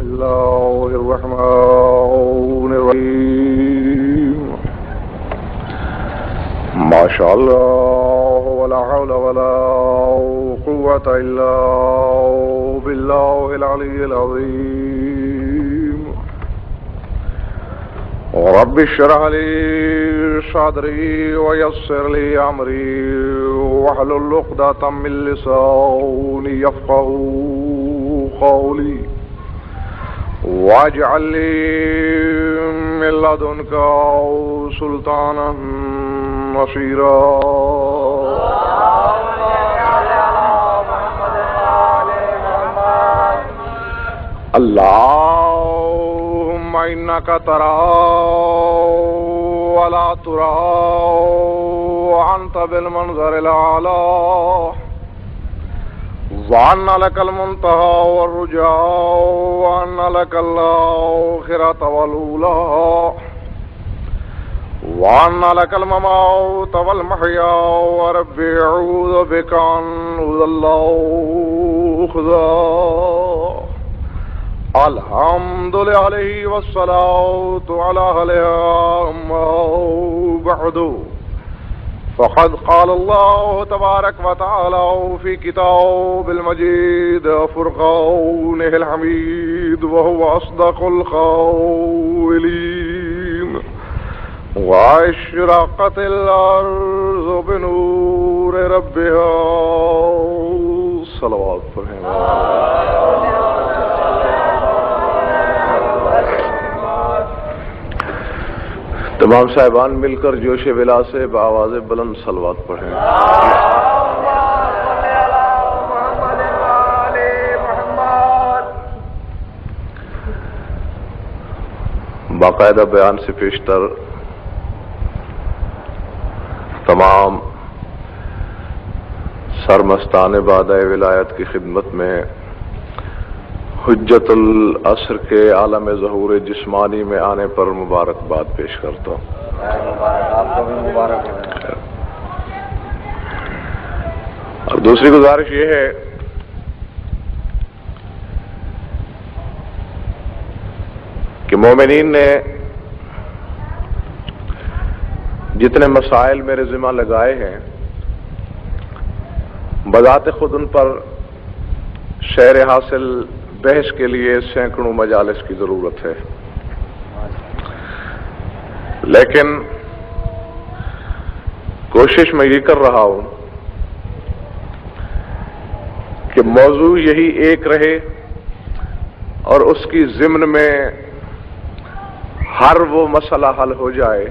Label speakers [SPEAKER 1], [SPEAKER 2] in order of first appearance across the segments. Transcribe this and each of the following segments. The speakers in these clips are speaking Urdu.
[SPEAKER 1] الله الرحمن الرحيم ما شاء الله ولا حول ولا قوة إلا بالله العلي العظيم رب اشرح لي صدري ويسر لي أمري واحلل عقدة من لساني يفقهوا قولي واجعل لي من لدنك سلطانا نصيرا اللهم إنك ترى ولا ترى وأنت بالمنظر الأعلى وأن لك المنتهى والرجاء وأن لك الآخرة والأولى وأن لك الممات والمحيا وربي أعوذ بك أن أضل أخذا الحمد لله والصلاة على عليها أما بعد فقد قال الله تبارك وتعالى في كتاب المجيد فرقانه الحميد وهو أصدق القائلين وأشرقت الأرض بنور ربها صلوات تمام صاحبان مل کر جوش ولا سے بآواز بلند صلوات پڑھیں. باقاعدہ بیان سے پیشتر تمام سرمستان بادہ ولایت کی خدمت میں حجت العصر کے عالم ظہور جسمانی میں آنے پر مبارکباد پیش کرتا ہوں. آپ کو بھی مبارک ہے. اور دوسری گزارش یہ ہے کہ مومنین نے جتنے مسائل میرے ذمہ لگائے ہیں بذات خود ان پر شعر حاصل بحث کے لیے سینکڑوں مجالس کی ضرورت ہے، لیکن کوشش میں یہ کر رہا ہوں کہ موضوع یہی ایک رہے اور اس کی ضمن میں ہر وہ مسئلہ حل ہو جائے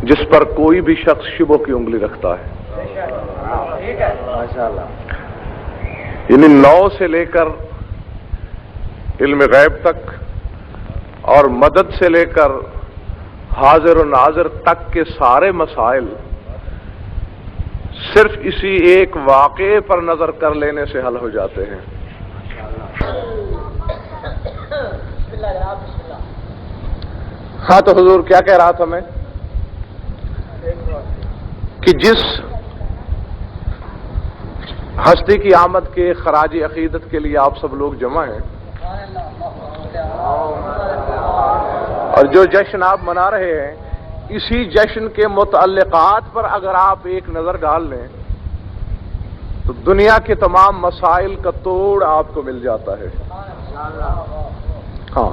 [SPEAKER 1] جس پر کوئی بھی شخص شبہ کی انگلی رکھتا ہے. یعنی 9 سے لے کر علم غیب تک اور مدد سے لے کر حاضر و ناظر تک کے سارے مسائل صرف اسی ایک واقعے پر نظر کر لینے سے حل ہو جاتے ہیں. ہاں تو حضور کیا کہہ رہا تھا میں کہ جس ہستی کی آمد کے خراج عقیدت کے لیے آپ سب لوگ جمع ہیں اور جو جشن آپ منا رہے ہیں اسی جشن کے متعلقات پر اگر آپ ایک نظر ڈال لیں تو دنیا کے تمام مسائل کا توڑ آپ کو مل جاتا ہے. ہاں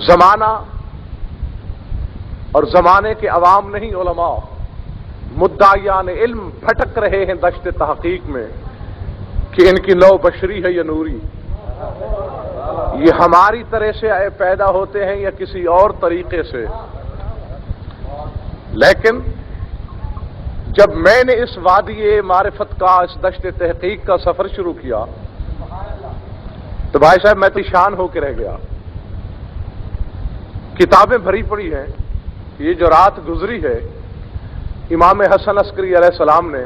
[SPEAKER 1] زمانہ اور زمانے کے عوام نہیں علماء مدعیان علم بھٹک رہے ہیں دشت تحقیق میں کہ ان کی نو بشری ہے یا نوری، یہ ہماری طرح سے پیدا ہوتے ہیں یا کسی اور طریقے سے. لیکن جب میں نے اس وادی معرفت کا اس دشت تحقیق کا سفر شروع کیا تو بھائی صاحب میں پریشان ہو کے رہ گیا. کتابیں بھری پڑی ہیں. یہ جو رات گزری ہے امام حسن عسکری علیہ السلام نے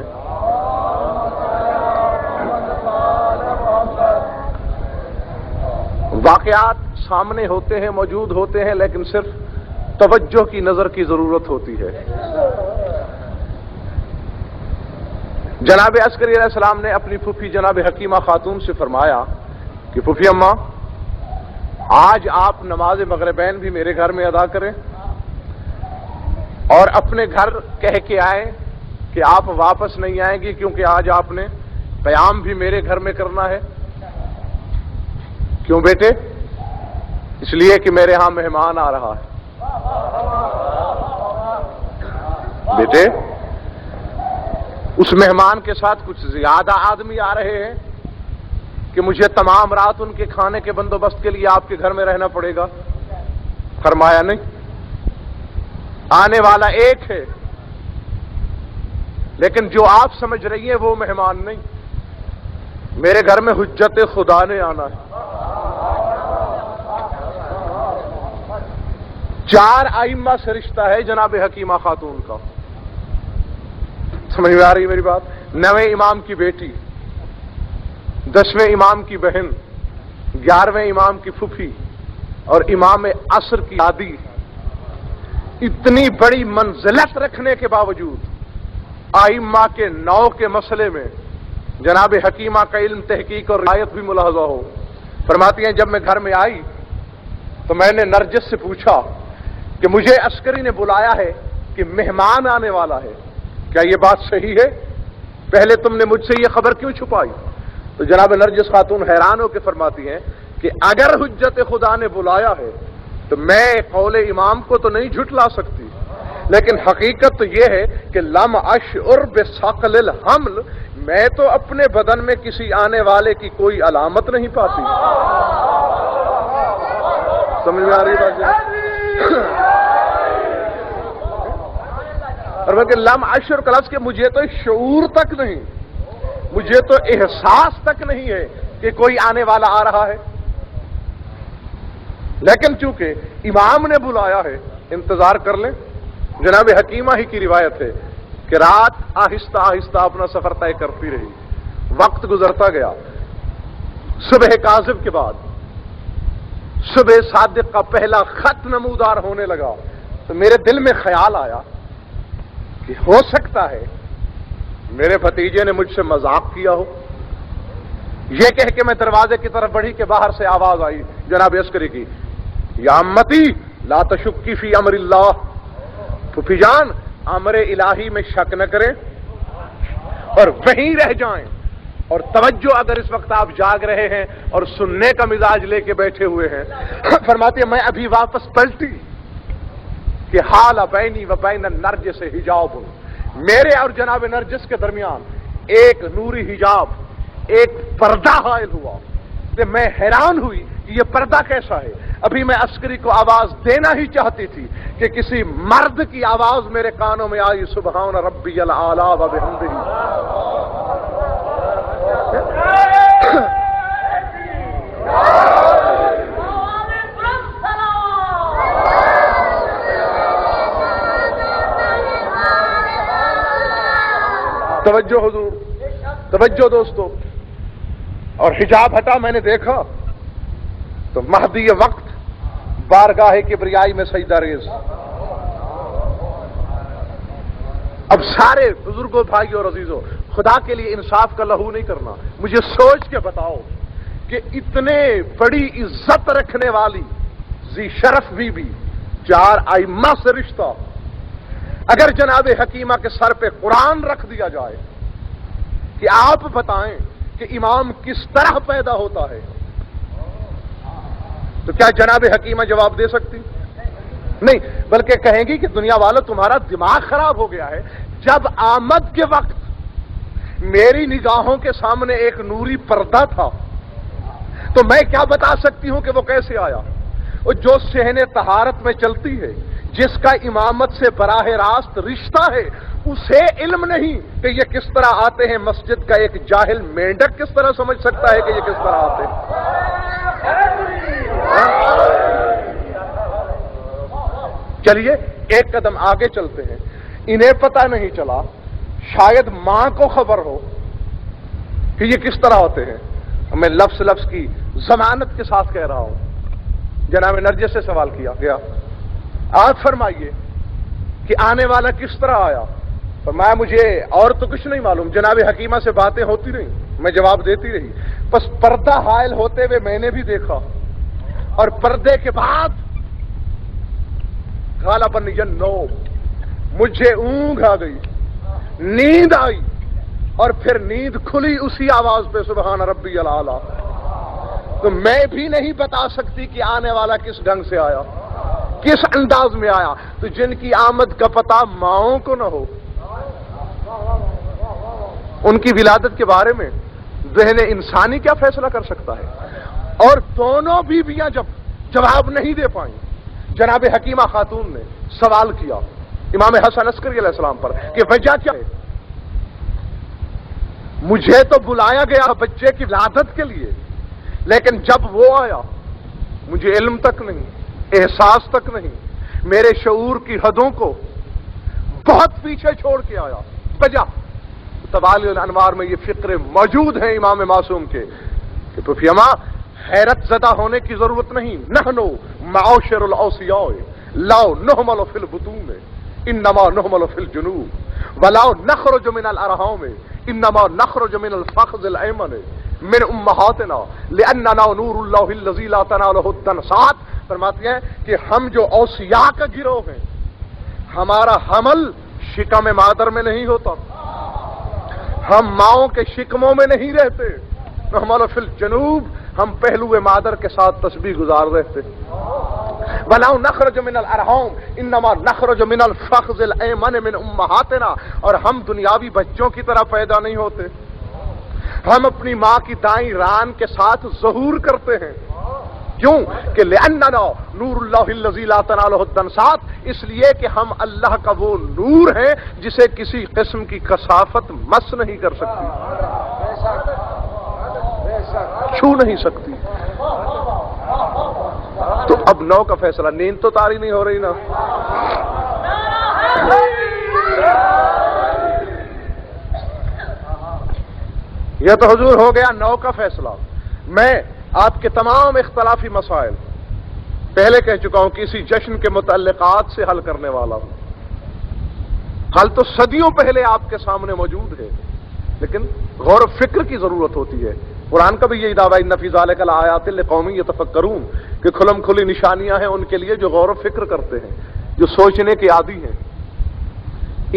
[SPEAKER 1] واقعات سامنے ہوتے ہیں، موجود ہوتے ہیں، لیکن صرف توجہ کی نظر کی ضرورت ہوتی ہے. جناب عسکری علیہ السلام نے اپنی پھوپھی جناب حکیمہ خاتون سے فرمایا کہ پھوپھی اماں، آج آپ نماز مغربین بھی میرے گھر میں ادا کریں اور اپنے گھر کہہ کے آئیں کہ آپ واپس نہیں آئیں گی، کیونکہ آج آپ نے قیام بھی میرے گھر میں کرنا ہے۔ کیوں بیٹے؟ اس لیے کہ میرے ہاں مہمان آ رہا ہے۔ بیٹے، اس مہمان کے ساتھ کچھ زیادہ آدمی آ رہے ہیں کہ مجھے تمام رات ان کے کھانے کے بندوبست کے لیے آپ کے گھر میں رہنا پڑے گا؟ فرمایا نہیں، آنے والا ایک ہے، لیکن جو آپ سمجھ رہی ہیں وہ مہمان نہیں، میرے گھر میں حجت خدا نے آنا ہے۔ 4 ائمہ سے رشتہ ہے جناب حکیمہ خاتون کا، سمجھ میں آ رہی میری بات؟ 9ویں امام کی بیٹی، 10ویں امام کی بہن، 11ویں امام کی پھوپھی اور امام عصر کی دادی، اتنی بڑی منزلت رکھنے کے باوجود ائمہ کے 9 کے مسئلے میں جناب حکیمہ کا علم، تحقیق اور رعایت بھی ملاحظہ ہو۔ فرماتی ہیں جب میں گھر میں آئی تو میں نے نرجس سے پوچھا کہ مجھے عسکری نے بلایا ہے کہ مہمان آنے والا ہے، کیا یہ بات صحیح ہے؟ پہلے تم نے مجھ سے یہ خبر کیوں چھپائی؟ تو جناب نرجس خاتون حیران ہو کے فرماتی ہیں کہ اگر حجت خدا نے بلایا ہے تو میں قول امام کو تو نہیں جھٹلا سکتی، لیکن حقیقت تو یہ ہے کہ لم اشعر بثقل الحمل، میں تو اپنے بدن میں کسی آنے والے کی کوئی علامت نہیں پاتی۔ سمجھ میں آ رہی بات؟ اور بلکہ لم اشعر کا لفظ کہ مجھے تو شعور تک نہیں، مجھے تو احساس تک نہیں ہے کہ کوئی آنے والا آ رہا ہے، لیکن چونکہ امام نے بلایا ہے انتظار کر لیں۔ جناب حکیمہ ہی کی روایت ہے کہ رات آہستہ آہستہ اپنا سفر طے کرتی رہی، وقت گزرتا گیا، صبح کاذب کے بعد صبح صادق کا پہلا خط نمودار ہونے لگا تو میرے دل میں خیال آیا کہ ہو سکتا ہے میرے بھتیجے نے مجھ سے مذاق کیا ہو۔ یہ کہہ کے میں دروازے کی طرف بڑھی کہ باہر سے آواز آئی جناب عسکری کی، یا امتی لا تشکی فی امر اللہ، پھوپھی جان امر الہی میں شک نہ کریں اور وہیں رہ جائیں، اور توجہ اگر اس وقت آپ جاگ رہے ہیں اور سننے کا مزاج لے کے بیٹھے ہوئے ہیں، فرماتے ہیں میں ابھی واپس پلٹی کہ حال بینی و بین نرجس حجاب، میرے اور جناب نرجس کے درمیان ایک نوری حجاب، ایک پردہ حائل ہوا۔ میں حیران ہوئی کہ یہ پردہ کیسا ہے۔ ابھی میں عسکری کو آواز دینا ہی چاہتی تھی کہ کسی مرد کی آواز میرے کانوں میں آئی، سبحان ربی الاعلی و بحمدہ۔ توجہ حضور، توجہ دوستو، اور حجاب ہٹا، میں نے دیکھا تو مہدی وقت بارگاہ کبریائی میں سجدہ ریز۔ اب سارے بزرگوں، بھائیوں اور عزیزوں، خدا کے لیے انصاف کا لہو نہیں کرنا، مجھے سوچ کے بتاؤ کہ اتنے بڑی عزت رکھنے والی ذی شرف بی بی، 4 ائمہ سے رشتہ، اگر جناب حکیمہ کے سر پہ قرآن رکھ دیا جائے کہ آپ بتائیں کہ امام کس طرح پیدا ہوتا ہے، تو کیا جناب حکیمہ جواب دے سکتی؟ نہیں، بلکہ کہیں گی کہ دنیا والوں تمہارا دماغ خراب ہو گیا ہے، جب آمد کے وقت میری نگاہوں کے سامنے ایک نوری پردہ تھا تو میں کیا بتا سکتی ہوں کہ وہ کیسے آیا؟ اور جو صحن طہارت میں چلتی ہے، جس کا امامت سے براہ راست رشتہ ہے، اسے علم نہیں کہ یہ کس طرح آتے ہیں، مسجد کا ایک جاہل مینڈک کس طرح سمجھ سکتا ہے کہ یہ کس طرح آتے ہیں؟ چلیے ایک قدم آگے چلتے ہیں، انہیں پتہ نہیں چلا، شاید ماں کو خبر ہو کہ یہ کس طرح ہوتے ہیں۔ میں لفظ لفظ کی ضمانت کے ساتھ کہہ رہا ہوں۔ جناب نرجس سے سوال کیا گیا، آپ فرمائیے کہ آنے والا کس طرح آیا؟ فرمایا مجھے اور تو کچھ نہیں معلوم، جناب حکیمہ سے باتیں ہوتی رہی، میں جواب دیتی رہی، بس پردہ حائل ہوتے ہوئے میں نے بھی دیکھا، اور پردے کے بعد غالباً النوم، مجھے اونگ آ گئی، نیند آئی، اور پھر نیند کھلی اسی آواز پہ سبحان ربی الاعلی۔ تو میں بھی نہیں بتا سکتی کہ آنے والا کس ڈھنگ سے آیا، کس انداز میں آیا، تو جن کی آمد کا پتہ ماؤں کو نہ ہو، ان کی ولادت کے بارے میں ذہن انسانی کیا فیصلہ کر سکتا ہے؟ اور دونوں بیویاں جب جواب نہیں دے پائیں، جناب حکیمہ خاتون نے سوال کیا امام حسن عسکری علیہ السلام پر کہ وجہ کیا ہے؟ مجھے تو بلایا گیا بچے کی ولادت کے لیے، لیکن جب وہ آیا مجھے علم تک نہیں، احساس تک نہیں، میرے شعور کی حدوں کو بہت پیچھے چھوڑ کے آیا۔ وجہ توالی الانوار میں یہ فقرے موجود ہیں امام معصوم کے کہ پفیما حیرت زدہ ہونے کی ضرورت نہیں، نحنو معاشر الاوصیاء لا نحمل فی البطون انما نحمل فی الجنوب ولا نخرج من الارحام انما نخرج من الفخذ الایمن من امہاتنا لاننا نور اللہ الذی لا تنالہ الدنسات۔ فرماتے ہیں کہ ہم جو اوصیاء کا گروہ ہیں، ہمارا حمل شکم مادر میں نہیں ہوتا، ہم ماؤں کے شکموں میں نہیں رہتے، نحمل فی الجنوب، ہم پہلو مادر کے ساتھ تسبیح گزار رہتے، وَلَوْ نَخْرُجُ مِنَ الْأَرْحَامِ إِنَّمَا نَخْرُجُ مِنَ الْفَخْذِ الْأَيْمَنِ مِنْ أُمَّهَاتِنَا، اور ہم دنیاوی بچوں کی طرح پیدا نہیں ہوتے، ہم اپنی ماں کی دائیں ران کے ساتھ ظہور کرتے ہیں۔ کیوں کہ لِأَنَّنَا نور اللہ الذی لا تنالہ الدنسات، اس لیے کہ ہم اللہ کا وہ نور ہیں جسے کسی قسم کی کثافت مس نہیں کر سکتی، چھو نہیں سکتی۔ تو اب نو کا فیصلہ، نیند تو طاری نہیں ہو رہی نا؟ یہ تو حضور ہو گیا نو کا فیصلہ۔ میں آپ کے تمام اختلافی مسائل پہلے کہہ چکا ہوں کہ اسی جشن کے متعلقات سے حل کرنے والا ہوں۔ حل تو صدیوں پہلے آپ کے سامنے موجود ہے، لیکن غور و فکر کی ضرورت ہوتی ہے۔ قرآن کا بھی یہی دعویٰ ان فی ذالک لآیات لقوم یتفکرون، کہ کھلم کھلی نشانیاں ہیں ان کے لیے جو غور و فکر کرتے ہیں، جو سوچنے کے عادی ہیں۔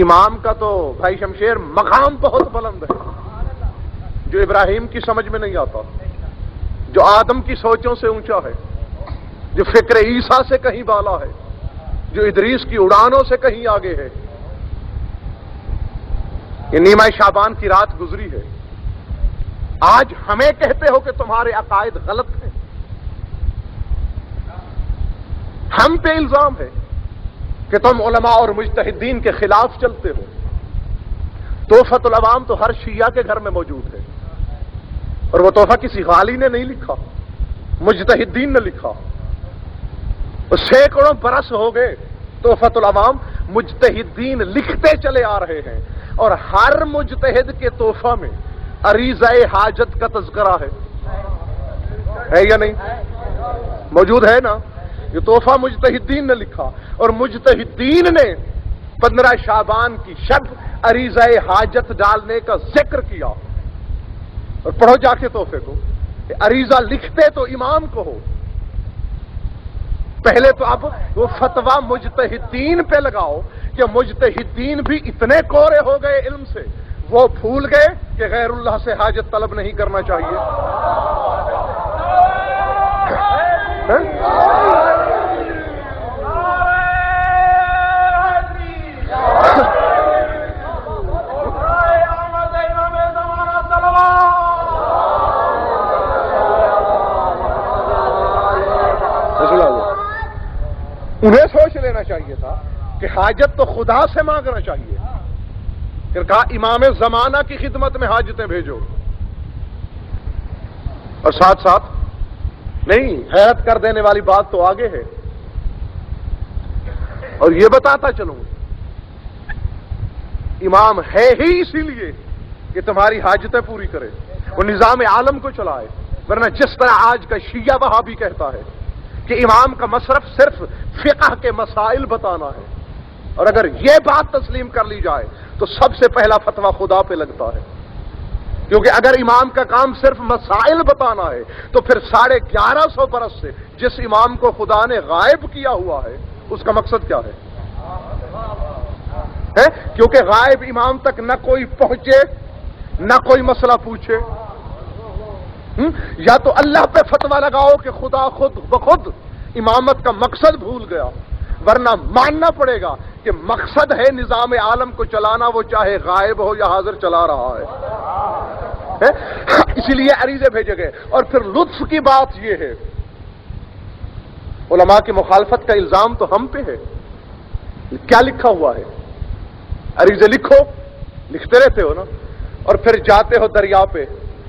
[SPEAKER 1] امام کا تو بھائی شمشیر مقام بہت بلند ہے، جو ابراہیم کی سمجھ میں نہیں آتا، جو آدم کی سوچوں سے اونچا ہے، جو فکر عیسیٰ سے کہیں بالا ہے، جو ادریس کی اڑانوں سے کہیں آگے ہے۔ یہ نیمہ شعبان کی رات گزری ہے، آج ہمیں کہتے ہو کہ تمہارے عقائد غلط ہیں، ہم پہ الزام ہے کہ تم علماء اور مجتہدین کے خلاف چلتے ہو۔ تحفۃ العوام تو ہر شیعہ کے گھر میں موجود ہے، اور وہ تحفہ کسی غالی نے نہیں لکھا، مجتہدین نے لکھا۔ سینکڑوں برس ہو گئے تحفۃ العوام مجتہدین لکھتے چلے آ رہے ہیں، اور ہر مجتہد کے تحفہ میں عریضہ حاجت کا تذکرہ ہے یا نہیں؟ موجود ہے نا؟ یہ تحفہ مجتہدین نے لکھا، اور مجتہدین نے 15 شعبان کی شب عریضہ حاجت ڈالنے کا ذکر کیا۔ اور پڑھو جا کے تحفے کو، عریضہ لکھتے تو امام کو ہو، پہلے تو اب وہ فتویٰ مجتہدین پہ لگاؤ کہ مجتہدین بھی اتنے کورے ہو گئے علم سے، وہ بھول گئے کہ غیر اللہ سے حاجت طلب نہیں کرنا چاہیے۔ انہیں سوچ لینا چاہیے تھا کہ حاجت تو خدا سے مانگنا چاہیے، پھر کہا امام زمانہ کی خدمت میں حاجتیں بھیجو۔ اور ساتھ ساتھ نہیں، حیرت کر دینے والی بات تو آگے ہے، اور یہ بتاتا چلوں امام ہے ہی اسی لیے کہ تمہاری حاجتیں پوری کرے، وہ نظام عالم کو چلائے۔ ورنہ جس طرح آج کا شیعہ وہابی کہتا ہے کہ امام کا مصرف صرف فقہ کے مسائل بتانا ہے، اور اگر یہ بات تسلیم کر لی جائے تو سب سے پہلا فتویٰ خدا پہ لگتا ہے، کیونکہ اگر امام کا کام صرف مسائل بتانا ہے تو پھر 1150 برس سے جس امام کو خدا نے غائب کیا ہوا ہے اس کا مقصد کیا ہے؟ کیونکہ غائب امام تک نہ کوئی پہنچے نہ کوئی مسئلہ پوچھے، یا تو اللہ پہ فتویٰ لگاؤ کہ خدا خود بخود امامت کا مقصد بھول گیا، ورنہ ماننا پڑے گا کہ مقصد ہے نظام عالم کو چلانا، وہ چاہے غائب ہو یا حاضر چلا رہا ہے۔ اسی لیے عریضے بھیجے گئے۔ اور پھر لطف کی بات یہ ہے، علماء کی مخالفت کا الزام تو ہم پہ ہے۔ کیا لکھا ہوا ہے؟ عریضے لکھو، لکھتے رہتے ہو نا، اور پھر جاتے ہو دریا پہ،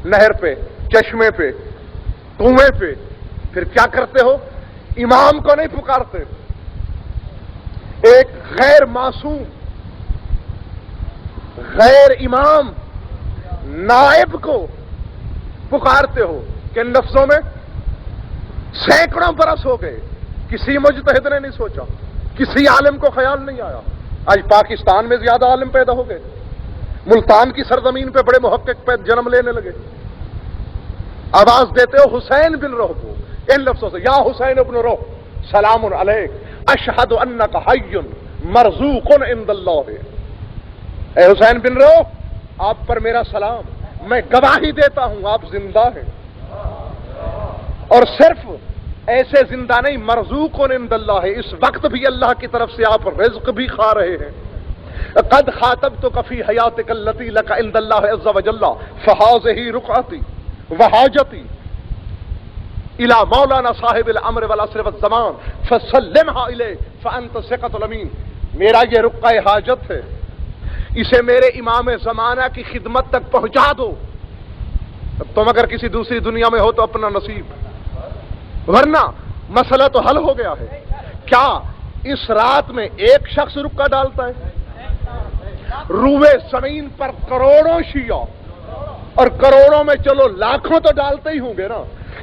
[SPEAKER 1] نہر پہ، چشمے پہ، کنویں پہ، پھر کیا کرتے ہو؟ امام کو نہیں پکارتے، ایک غیر معصوم، غیر امام نائب کو پکارتے ہو۔ کن لفظوں میں؟ سینکڑوں برس ہو گئے، کسی مجتہد نے نہیں سوچا، کسی عالم کو خیال نہیں آیا۔ آج پاکستان میں زیادہ عالم پیدا ہو گئے، ملتان کی سرزمین پہ بڑے محقق پہ جنم لینے لگے۔ آواز دیتے ہو حسین بن روح کو ان لفظوں سے، یا حسین ابن روح سلام علیک اشہد انک حی مرزوق عند اللہ۔ اے حسین بن روح، آپ پر میرا سلام، میں گواہی دیتا ہوں آپ زندہ ہیں، اور صرف ایسے زندہ نہیں، مرزوق عند اللہ ہے، اس وقت بھی اللہ کی طرف سے آپ رزق بھی کھا رہے ہیں۔ قد خاطبتک فی حیاتک التی لک عند اللہ عز وجل فہذہ رقعتی وحاجتی الى مولانا صاحب الامر والعصر والزمان فسلمها الیہ فانت ثقۃ الامین۔ میرا یہ رقعہ حاجت ہے، اسے میرے امام زمانہ کی خدمت تک پہنچا دو۔ تم اگر کسی دوسری دنیا میں ہو تو اپنا نصیب، ورنہ مسئلہ تو حل ہو گیا ہے۔ کیا اس رات میں ایک شخص رقعہ ڈالتا ہے؟ روئے زمین پر کروڑوں شیعہ، اور کروڑوں میں چلو لاکھوں تو ڈالتے ہی ہوں گے نا،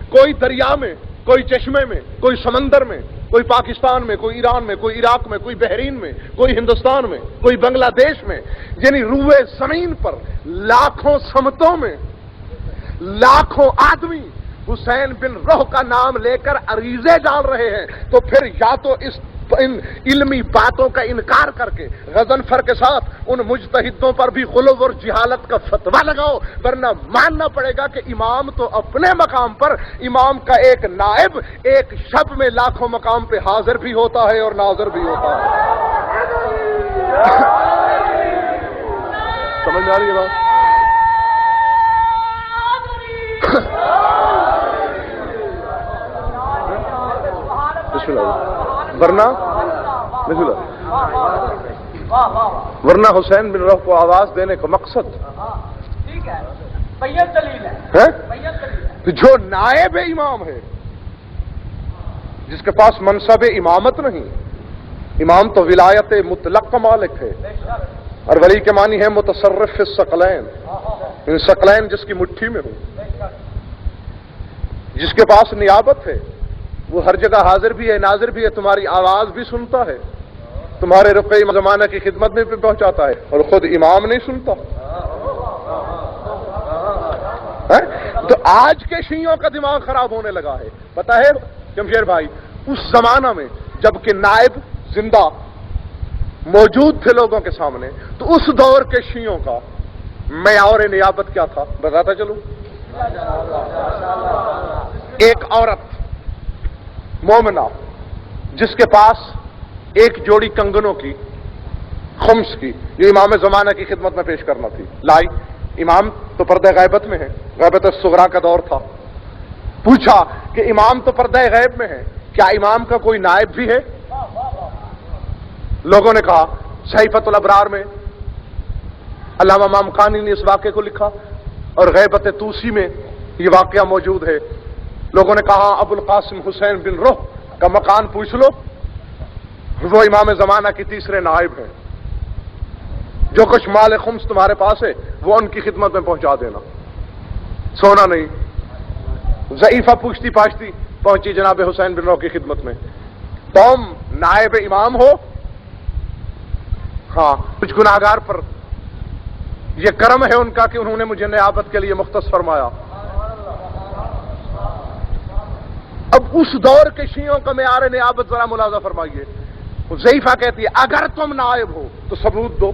[SPEAKER 1] کوئی دریا میں، کوئی چشمے میں، کوئی سمندر میں، کوئی پاکستان میں، کوئی ایران میں، کوئی عراق میں، کوئی بحرین میں، کوئی ہندوستان میں، کوئی بنگلہ دیش میں، یعنی روئے زمین پر لاکھوں سمتوں میں لاکھوں آدمی حسین بن روح کا نام لے کر عریضے ڈال رہے ہیں، تو پھر یا تو ان علمی باتوں کا انکار کر کے غضنفر کے ساتھ ان مجتہدوں پر بھی غلو اور جہالت کا فتویٰ لگاؤ، ورنہ ماننا پڑے گا کہ امام تو اپنے مقام پر، امام کا ایک نائب ایک شب میں لاکھوں مقام پہ حاضر بھی ہوتا ہے اور ناظر بھی ہوتا ہے۔ سمجھ میں آ رہی ہے بات؟ ورنہ حسین بن روح کو آواز دینے کا مقصد جو نائب امام ہے، جس کے پاس منصب امامت نہیں، امام تو ولایت مطلق کا مالک ہے، اور ولی کے معنی ہے متصرف فی الثقلین، ان ثقلین جس کی مٹھی میں ہو، جس کے پاس نیابت ہے، وہ ہر جگہ حاضر بھی ہے، ناظر بھی ہے، تمہاری آواز بھی سنتا ہے، تمہارے رقعہ زمانہ کی خدمت میں بھی پہنچاتا ہے، اور خود امام نہیں سنتا۔ تو آج کے شیعوں کا دماغ خراب ہونے لگا ہے، پتہ ہے جمشید بھائی، اس زمانہ میں جب کہ نائب زندہ موجود تھے لوگوں کے سامنے، تو اس دور کے شیعوں کا معیار نیابت کیا تھا بتاتا چلوں۔ ایک عورت مومنہ جس کے پاس ایک جوڑی کنگنوں کی خمس کی، جو امام زمانہ کی خدمت میں پیش کرنا تھی، لائی۔ امام تو پردہ غیبت میں ہے، غیبت الصغریٰ کا دور تھا۔ پوچھا کہ امام تو پردہ غیب میں ہے، کیا امام کا کوئی نائب بھی ہے؟ لوگوں نے کہا صحیفۃ الابرار میں علامہ مامقانی نے اس واقعے کو لکھا، اور غیبت توسی میں یہ واقعہ موجود ہے۔ لوگوں نے کہا ابو القاسم حسین بن روح کا مکان پوچھ لو، وہ امام زمانہ کی تیسرے نائب ہیں، جو کچھ مال خمس تمہارے پاس ہے وہ ان کی خدمت میں پہنچا دینا، سونا نہیں۔ ضعیفہ پوچھتی پاچھتی پہنچی جناب حسین بن روح کی خدمت میں، تم نائب امام ہو؟ ہاں۔ کچھ گناہگار پر یہ کرم ہے ان کا کہ انہوں نے مجھے نیابت کے لیے مختص فرمایا۔ اب اس دور کے شیعوں کا معیار نیابت ذرا ملاحظہ فرمائیے۔ حذیفہ کہتی ہے اگر تم نائب ہو تو ثبوت دو۔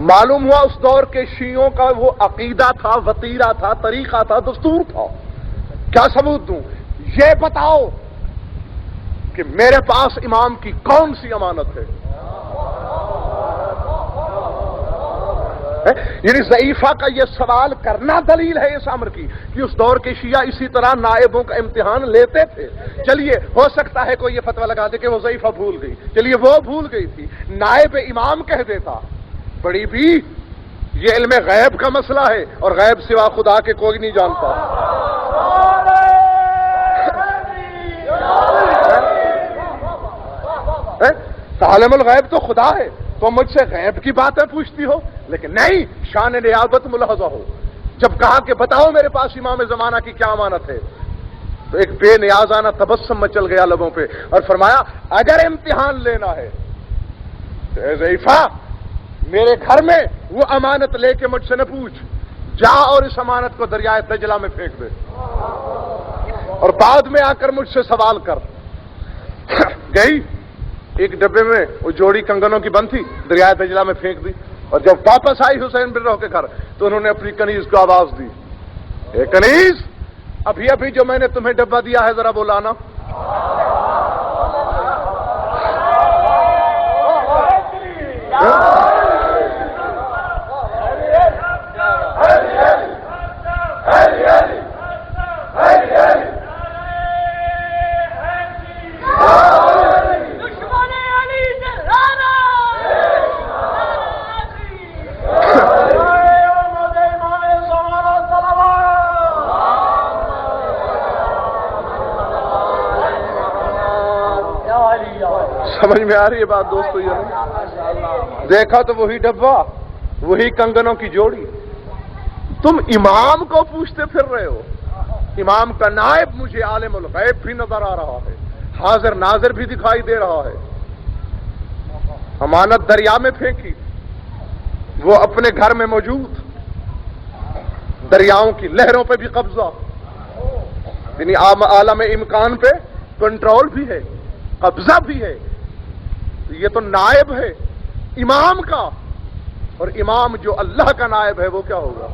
[SPEAKER 1] معلوم ہوا اس دور کے شیعوں کا وہ عقیدہ تھا، وتیرہ تھا، طریقہ تھا، دستور تھا۔ کیا ثبوت دوں؟ یہ بتاؤ کہ میرے پاس امام کی کون سی امانت ہے؟ یعنی ضعیفہ کا یہ سوال کرنا دلیل ہے اس امر کی کہ اس دور کے شیعہ اسی طرح نائبوں کا امتحان لیتے تھے۔ چلیے ہو سکتا ہے کوئی یہ فتویٰ لگا دے کہ وہ ضعیفہ بھول گئی، چلیے وہ بھول گئی تھی، نائب امام کہہ دیتا، بڑی بھی یہ علم غیب کا مسئلہ ہے اور غیب سوا خدا کے کوئی نہیں جانتا۔ عالم الغیب تو خدا ہے، تو مجھ سے غیب کی باتیں پوچھتی ہو؟ لیکن نہیں، شان نیابت ملاحظہ ہو۔ جب کہا کہ بتاؤ میرے پاس امام زمانہ کی کیا امانت ہے، تو ایک بے نیازانہ تبسم مچل گیا لبوں پہ اور فرمایا اگر امتحان لینا ہے تو اے ضعیفہ میرے گھر میں وہ امانت لے کے مجھ سے نہ پوچھ، جا اور اس امانت کو دریائے دجلہ میں پھینک دے اور بعد میں آ کر مجھ سے سوال کر۔ گئی ایک ڈبے میں وہ جوڑی کنگنوں کی بند تھی، دریائے دجلہ میں پھینک دی، اور جب واپس آئی حسین بن روح کے گھر تو انہوں نے اپنی کنیز کو آواز دی، اے کنیز ابھی ابھی جو میں نے تمہیں ڈبہ دیا ہے ذرا وہ لانا۔ سمجھ میں آ رہی ہے بات دوستو؟ یہ دیکھا تو وہی ڈبہ، وہی کنگنوں کی جوڑی، تم امام کو پوچھتے پھر رہے ہو۔ امام کا نائب مجھے عالم الغیب بھی نظر آ رہا ہے، حاضر ناظر بھی دکھائی دے رہا ہے۔ امانت دریا میں پھینکی، وہ اپنے گھر میں موجود، دریاؤں کی لہروں پہ بھی قبضہ، یعنی عالم امکان پہ کنٹرول بھی ہے، قبضہ بھی ہے۔ یہ تو نائب ہے امام کا، اور امام جو اللہ کا نائب ہے وہ کیا ہوگا؟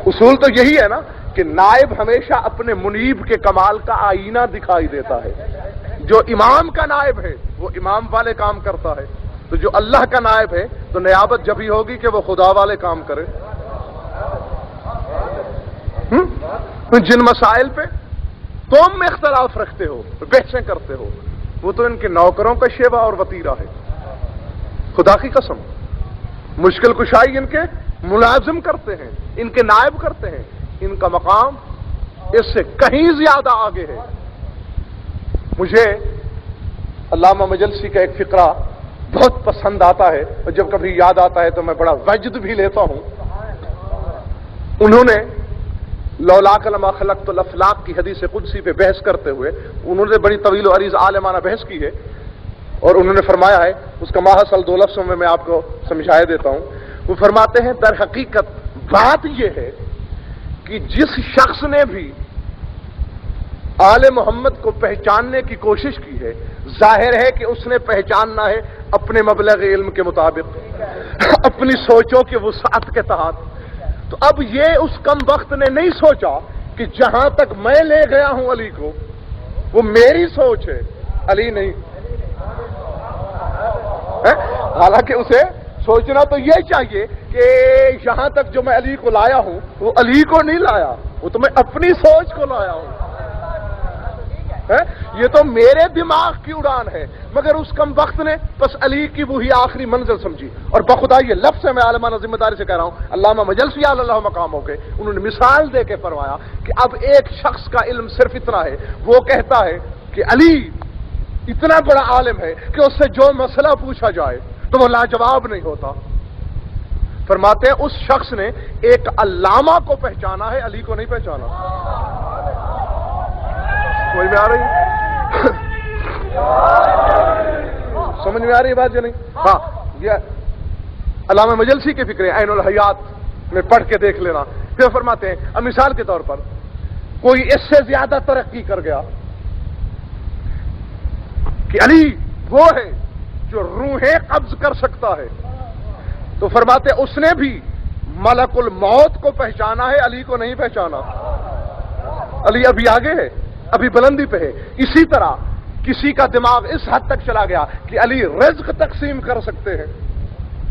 [SPEAKER 1] اصول تو یہی ہے نا کہ نائب ہمیشہ اپنے منیب کے کمال کا آئینہ دکھائی دیتا ہے۔ جو امام کا نائب ہے وہ امام والے کام کرتا ہے، تو جو اللہ کا نائب ہے تو نیابت جب ہی ہوگی کہ وہ خدا والے کام کرے۔ جن مسائل پہ تم اختلاف رکھتے ہو، بحثیں کرتے ہو، وہ تو ان کے نوکروں کا شیوا اور وتیرہ ہے۔ خدا کی قسم، مشکل کشائی ان کے ملازم کرتے ہیں، ان کے نائب کرتے ہیں، ان کا مقام اس سے کہیں زیادہ آگے ہے۔ مجھے علامہ مجلسی کا ایک فقرہ بہت پسند آتا ہے، اور جب کبھی یاد آتا ہے تو میں بڑا وجد بھی لیتا ہوں۔ انہوں نے لولاک لما خلقت الافلاق کی حدیث قدسی پہ بحث کرتے ہوئے انہوں نے بڑی طویل و عریض عالمانہ بحث کی ہے، اور انہوں نے فرمایا ہے، اس کا ماحصل 2 لفظوں میں آپ کو سمجھائے دیتا ہوں۔ وہ فرماتے ہیں در حقیقت بات یہ ہے کہ جس شخص نے بھی آل محمد کو پہچاننے کی کوشش کی ہے، ظاہر ہے کہ اس نے پہچاننا ہے اپنے مبلغ علم کے مطابق، اپنی سوچوں کے وسعت کے تحت۔ تو اب یہ اس کم وقت نے نہیں سوچا کہ جہاں تک میں لے گیا ہوں علی کو وہ میری سوچ ہے، علی نہیں۔ حالانکہ اسے سوچنا تو یہ چاہیے کہ یہاں تک جو میں علی کو لایا ہوں وہ علی کو نہیں لایا، وہ تو میں اپنی سوچ کو لایا ہوں۔ یہ تو میرے دماغ کی اڑان ہے، مگر اس کم وقت نے بس علی کی وہی آخری منزل سمجھی۔ اور بخدا یہ لفظ ہے، میں عالمانہ ذمہ داری سے کہہ رہا ہوں، علامہ مجلسی اللہ مقام ہو کے انہوں نے مثال دے کے فرمایا کہ اب ایک شخص کا علم صرف اتنا ہے، وہ کہتا ہے کہ علی اتنا بڑا عالم ہے کہ اس سے جو مسئلہ پوچھا جائے تو وہ لاجواب نہیں ہوتا۔ فرماتے ہیں اس شخص نے ایک علامہ کو پہچانا ہے، علی کو نہیں پہچانا۔ سمجھ میں آ رہی ہے؟ سمجھ میں آ رہی ہے بات یا نہیں؟ ہاں، یہ علامہ مجلسی کی فکر عین الحیات میں پڑھ کے دیکھ لینا. پھر فرماتے ہیں اب مثال کے طور پر کوئی اس سے زیادہ ترقی کر گیا کہ علی وہ ہے جو روحیں قبض کر سکتا ہے، تو فرماتے اس نے بھی ملک الموت کو پہچانا ہے، علی کو نہیں پہچانا. علی ابھی آگے ہے، ابھی بلندی پہ ہے. اسی طرح کسی کا دماغ اس حد تک چلا گیا کہ علی رزق تقسیم کر سکتے ہیں،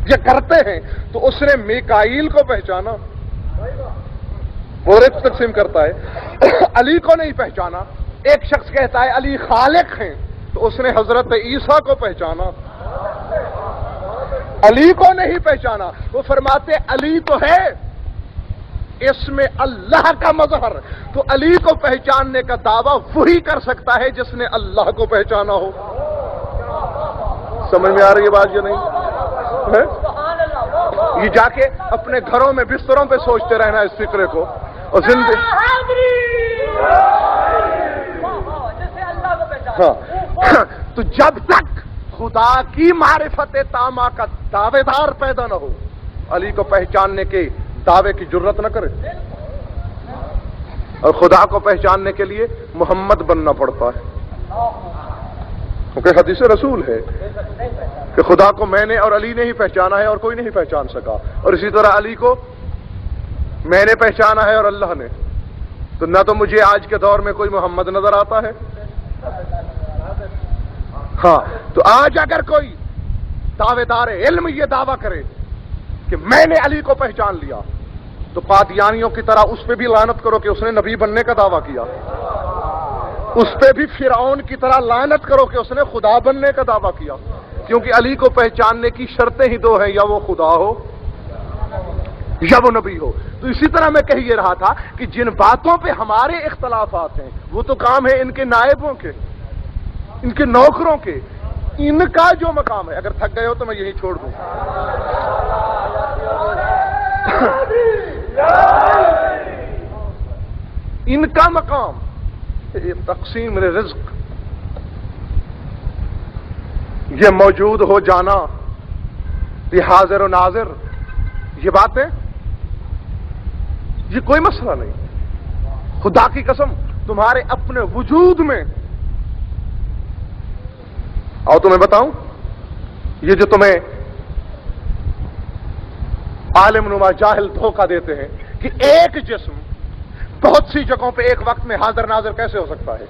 [SPEAKER 1] یہ کرتے ہیں، تو اس نے میکائیل کو پہچانا، وہ رزق تقسیم کرتا ہے. علی کو نہیں پہچانا. ایک شخص کہتا ہے علی خالق ہیں، تو اس نے حضرت عیسیٰ کو پہچانا، علی کو نہیں پہچانا. وہ فرماتے علی تو ہے اس میں اللہ کا مظہر، تو علی کو پہچاننے کا دعویٰ وہی کر سکتا ہے جس نے اللہ کو پہچانا ہو. سمجھ میں آ رہی ہے بات یا نہیں؟ یہ جا کے اپنے گھروں میں بستروں پہ سوچتے رہنا اس فکرے کو، اور زندگی ہاں. تو جب تک خدا کی معرفت تامہ کا دعوے دار پیدا نہ ہو، علی کو پہچاننے کے دعوے کی جرت نہ کرے. اور خدا کو پہچاننے کے لیے محمد بننا پڑتا ہے، کیونکہ حدیث رسول ہے کہ خدا کو میں نے اور علی نے ہی پہچانا ہے اور کوئی نہیں پہچان سکا. اور اسی طرح علی کو میں نے پہچانا ہے اور اللہ نے. تو نہ تو مجھے آج کے دور میں کوئی محمد نظر آتا ہے. ہاں، تو آج اگر کوئی دعوے دار علم یہ دعویٰ کرے کہ میں نے علی کو پہچان لیا، تو قادیانیوں کی طرح اس پہ بھی لعنت کرو کہ اس نے نبی بننے کا دعویٰ کیا. اس پہ بھی فرعون کی طرح لعنت کرو کہ اس نے خدا بننے کا دعویٰ کیا. کیونکہ علی کو پہچاننے کی شرطیں ہی دو ہیں، یا وہ خدا ہو یا وہ نبی ہو. تو اسی طرح میں کہہ یہ رہا تھا کہ جن باتوں پہ ہمارے اختلافات ہیں وہ تو کام ہے ان کے نائبوں کے، ان کے نوکروں کے. ان کا جو مقام ہے، اگر تھک گئے ہو تو میں یہی چھوڑ دوں. ان کا مقام تقسیم رزق، یہ موجود ہو جانا، یہ حاضر و ناظر، یہ باتیں یہ کوئی مسئلہ نہیں. خدا کی قسم تمہارے اپنے وجود میں، اور تمہیں بتاؤں، یہ جو تمہیں عالم نما جاہل دھوکہ دیتے ہیں کہ ایک جسم بہت سی جگہوں پہ ایک وقت میں حاضر ناظر کیسے ہو سکتا ہے،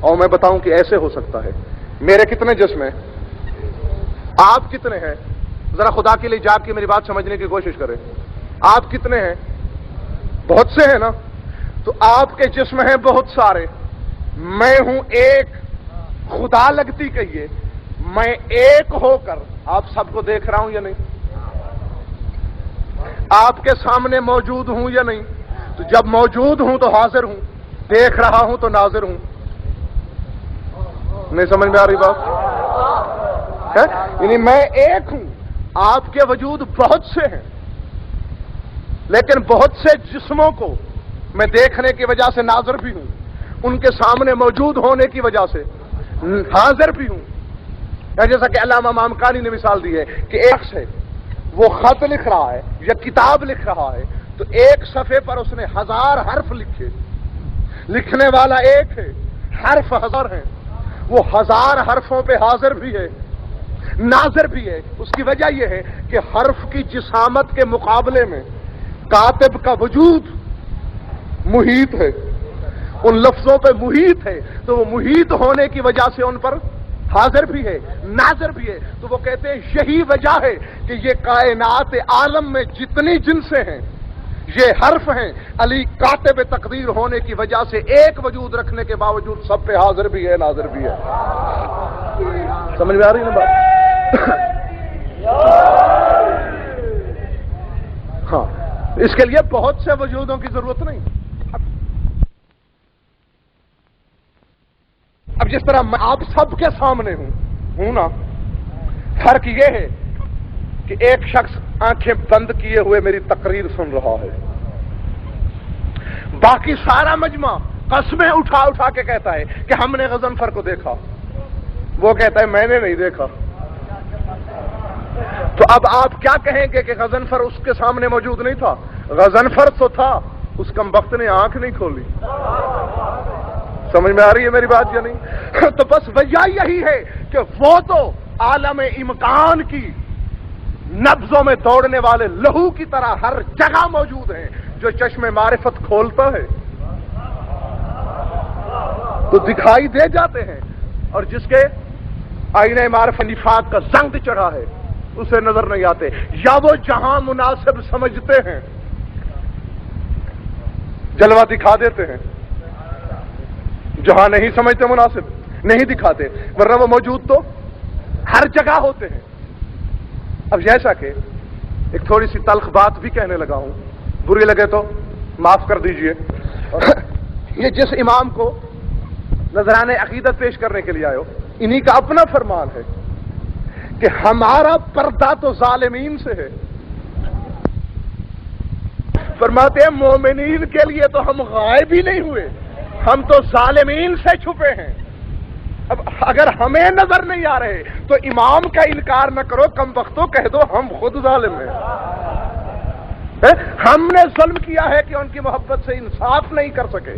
[SPEAKER 1] اور میں بتاؤں کہ ایسے ہو سکتا ہے. میرے کتنے جسم ہیں، آپ کتنے ہیں؟ ذرا خدا کے لیے جاگ کے میری بات سمجھنے کی کوشش کریں. آپ کتنے ہیں؟ بہت سے ہیں نا. تو آپ کے جسم ہیں بہت سارے، میں ہوں ایک. خدا لگتی کہیے میں ایک ہو کر آپ سب کو دیکھ رہا ہوں یا نہیں؟ آپ کے سامنے موجود ہوں یا نہیں؟ تو جب موجود ہوں تو حاضر ہوں، دیکھ رہا ہوں تو ناظر ہوں. نہیں سمجھ میں آ رہی بات؟ یعنی میں ایک ہوں، آپ کے وجود بہت سے ہیں، لیکن بہت سے جسموں کو میں دیکھنے کی وجہ سے ناظر بھی ہوں، ان کے سامنے موجود ہونے کی وجہ سے حاضر بھی ہوں. جیسا کہ علامہ مامکانی نے مثال دی ہے کہ ایک سے وہ خط لکھ رہا ہے یا کتاب لکھ رہا ہے، تو ایک صفحے پر اس نے 1000 حرف لکھے. لکھنے والا ایک ہے، حرف 1000 ہیں. وہ 1000 حرفوں پہ حاضر بھی ہے، ناظر بھی ہے. اس کی وجہ یہ ہے کہ حرف کی جسامت کے مقابلے میں کاتب کا وجود محیط ہے، ان لفظوں پہ محیط ہے. تو وہ محیط ہونے کی وجہ سے ان پر حاضر بھی ہے، ناظر بھی ہے. تو وہ کہتے ہیں یہی وجہ ہے کہ یہ کائنات عالم میں جتنی جنسیں ہیں یہ حرف ہیں. علی کاتب تقدیر ہونے کی وجہ سے ایک وجود رکھنے کے باوجود سب پہ حاضر بھی ہے، ناظر بھی ہے. سمجھ میں آ رہی ہے نا بات؟ ہاں، اس کے لیے بہت سے وجودوں کی ضرورت نہیں. اب جس طرح میں آپ سب کے سامنے ہوں نا، فرق یہ ہے کہ ایک شخص آنکھیں بند کیے ہوئے میری تقریر سن رہا ہے، باقی سارا مجمع قسمیں اٹھا اٹھا کے کہتا ہے کہ ہم نے غضنفر کو دیکھا. وہ کہتا ہے میں نے نہیں دیکھا. تو اب آپ کیا کہیں گے کہ غضنفر اس کے سامنے موجود نہیں تھا؟ غضنفر تو تھا، اس کمبخت نے آنکھ نہیں کھولی۔ سمجھ میں آ رہی ہے میری بات یا نہیں؟ تو بس وجہ یہی ہے کہ وہ تو عالم امکان کی نبضوں میں دوڑنے والے لہو کی طرح ہر جگہ موجود ہیں، جو چشم معرفت کھولتا ہے تو دکھائی دے جاتے ہیں، اور جس کے آئینہ معرفت نفاق کا زنگ چڑھا ہے اسے نظر نہیں آتے، یا وہ جہاں مناسب سمجھتے ہیں جلوہ دکھا دیتے ہیں، جہاں نہیں سمجھتے مناسب نہیں دکھاتے، ورنہ وہ موجود تو ہر جگہ ہوتے ہیں۔ اب جیسا کہ ایک تھوڑی سی تلخ بات بھی کہنے لگا ہوں، بری لگے تو معاف کر دیجئے، یہ جس امام کو نذرانِ عقیدت پیش کرنے کے لیے آئے ہو، انہی کا اپنا فرمان ہے کہ ہمارا پردہ تو ظالمین سے ہے۔ فرماتے ہیں مومنین کے لیے تو ہم غائب ہی نہیں ہوئے، ہم تو ظالمین سے چھپے ہیں۔ اب اگر ہمیں نظر نہیں آ رہے تو امام کا انکار نہ کرو، کم وقتوں کہہ دو ہم خود ظالم ہیں۔ ہم نے ظلم کیا ہے کہ ان کی محبت سے انصاف نہیں کر سکے،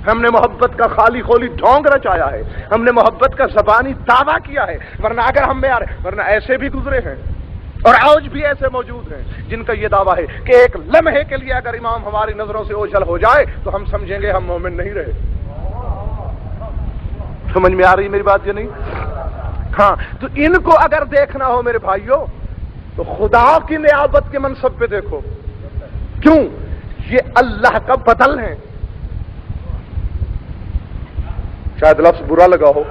[SPEAKER 1] ہم نے محبت کا خالی خولی ڈھونگ رچایا ہے، ہم نے محبت کا زبانی دعویٰ کیا ہے، ورنہ اگر ہم میں آ رہے، ورنہ ایسے بھی گزرے ہیں اور آج بھی ایسے موجود ہیں جن کا یہ دعویٰ ہے کہ ایک لمحے کے لیے اگر امام ہماری نظروں سے اوجھل ہو جائے تو ہم سمجھیں گے ہم مومن نہیں رہے۔ سمجھ میں آ رہی میری بات یا نہیں؟ ہاں، تو ان کو اگر دیکھنا ہو میرے بھائیوں تو خدا کی نیابت کے منصب پہ دیکھو، کیوں؟ یہ اللہ کا بدل ہے۔ شاید لفظ برا لگا ہو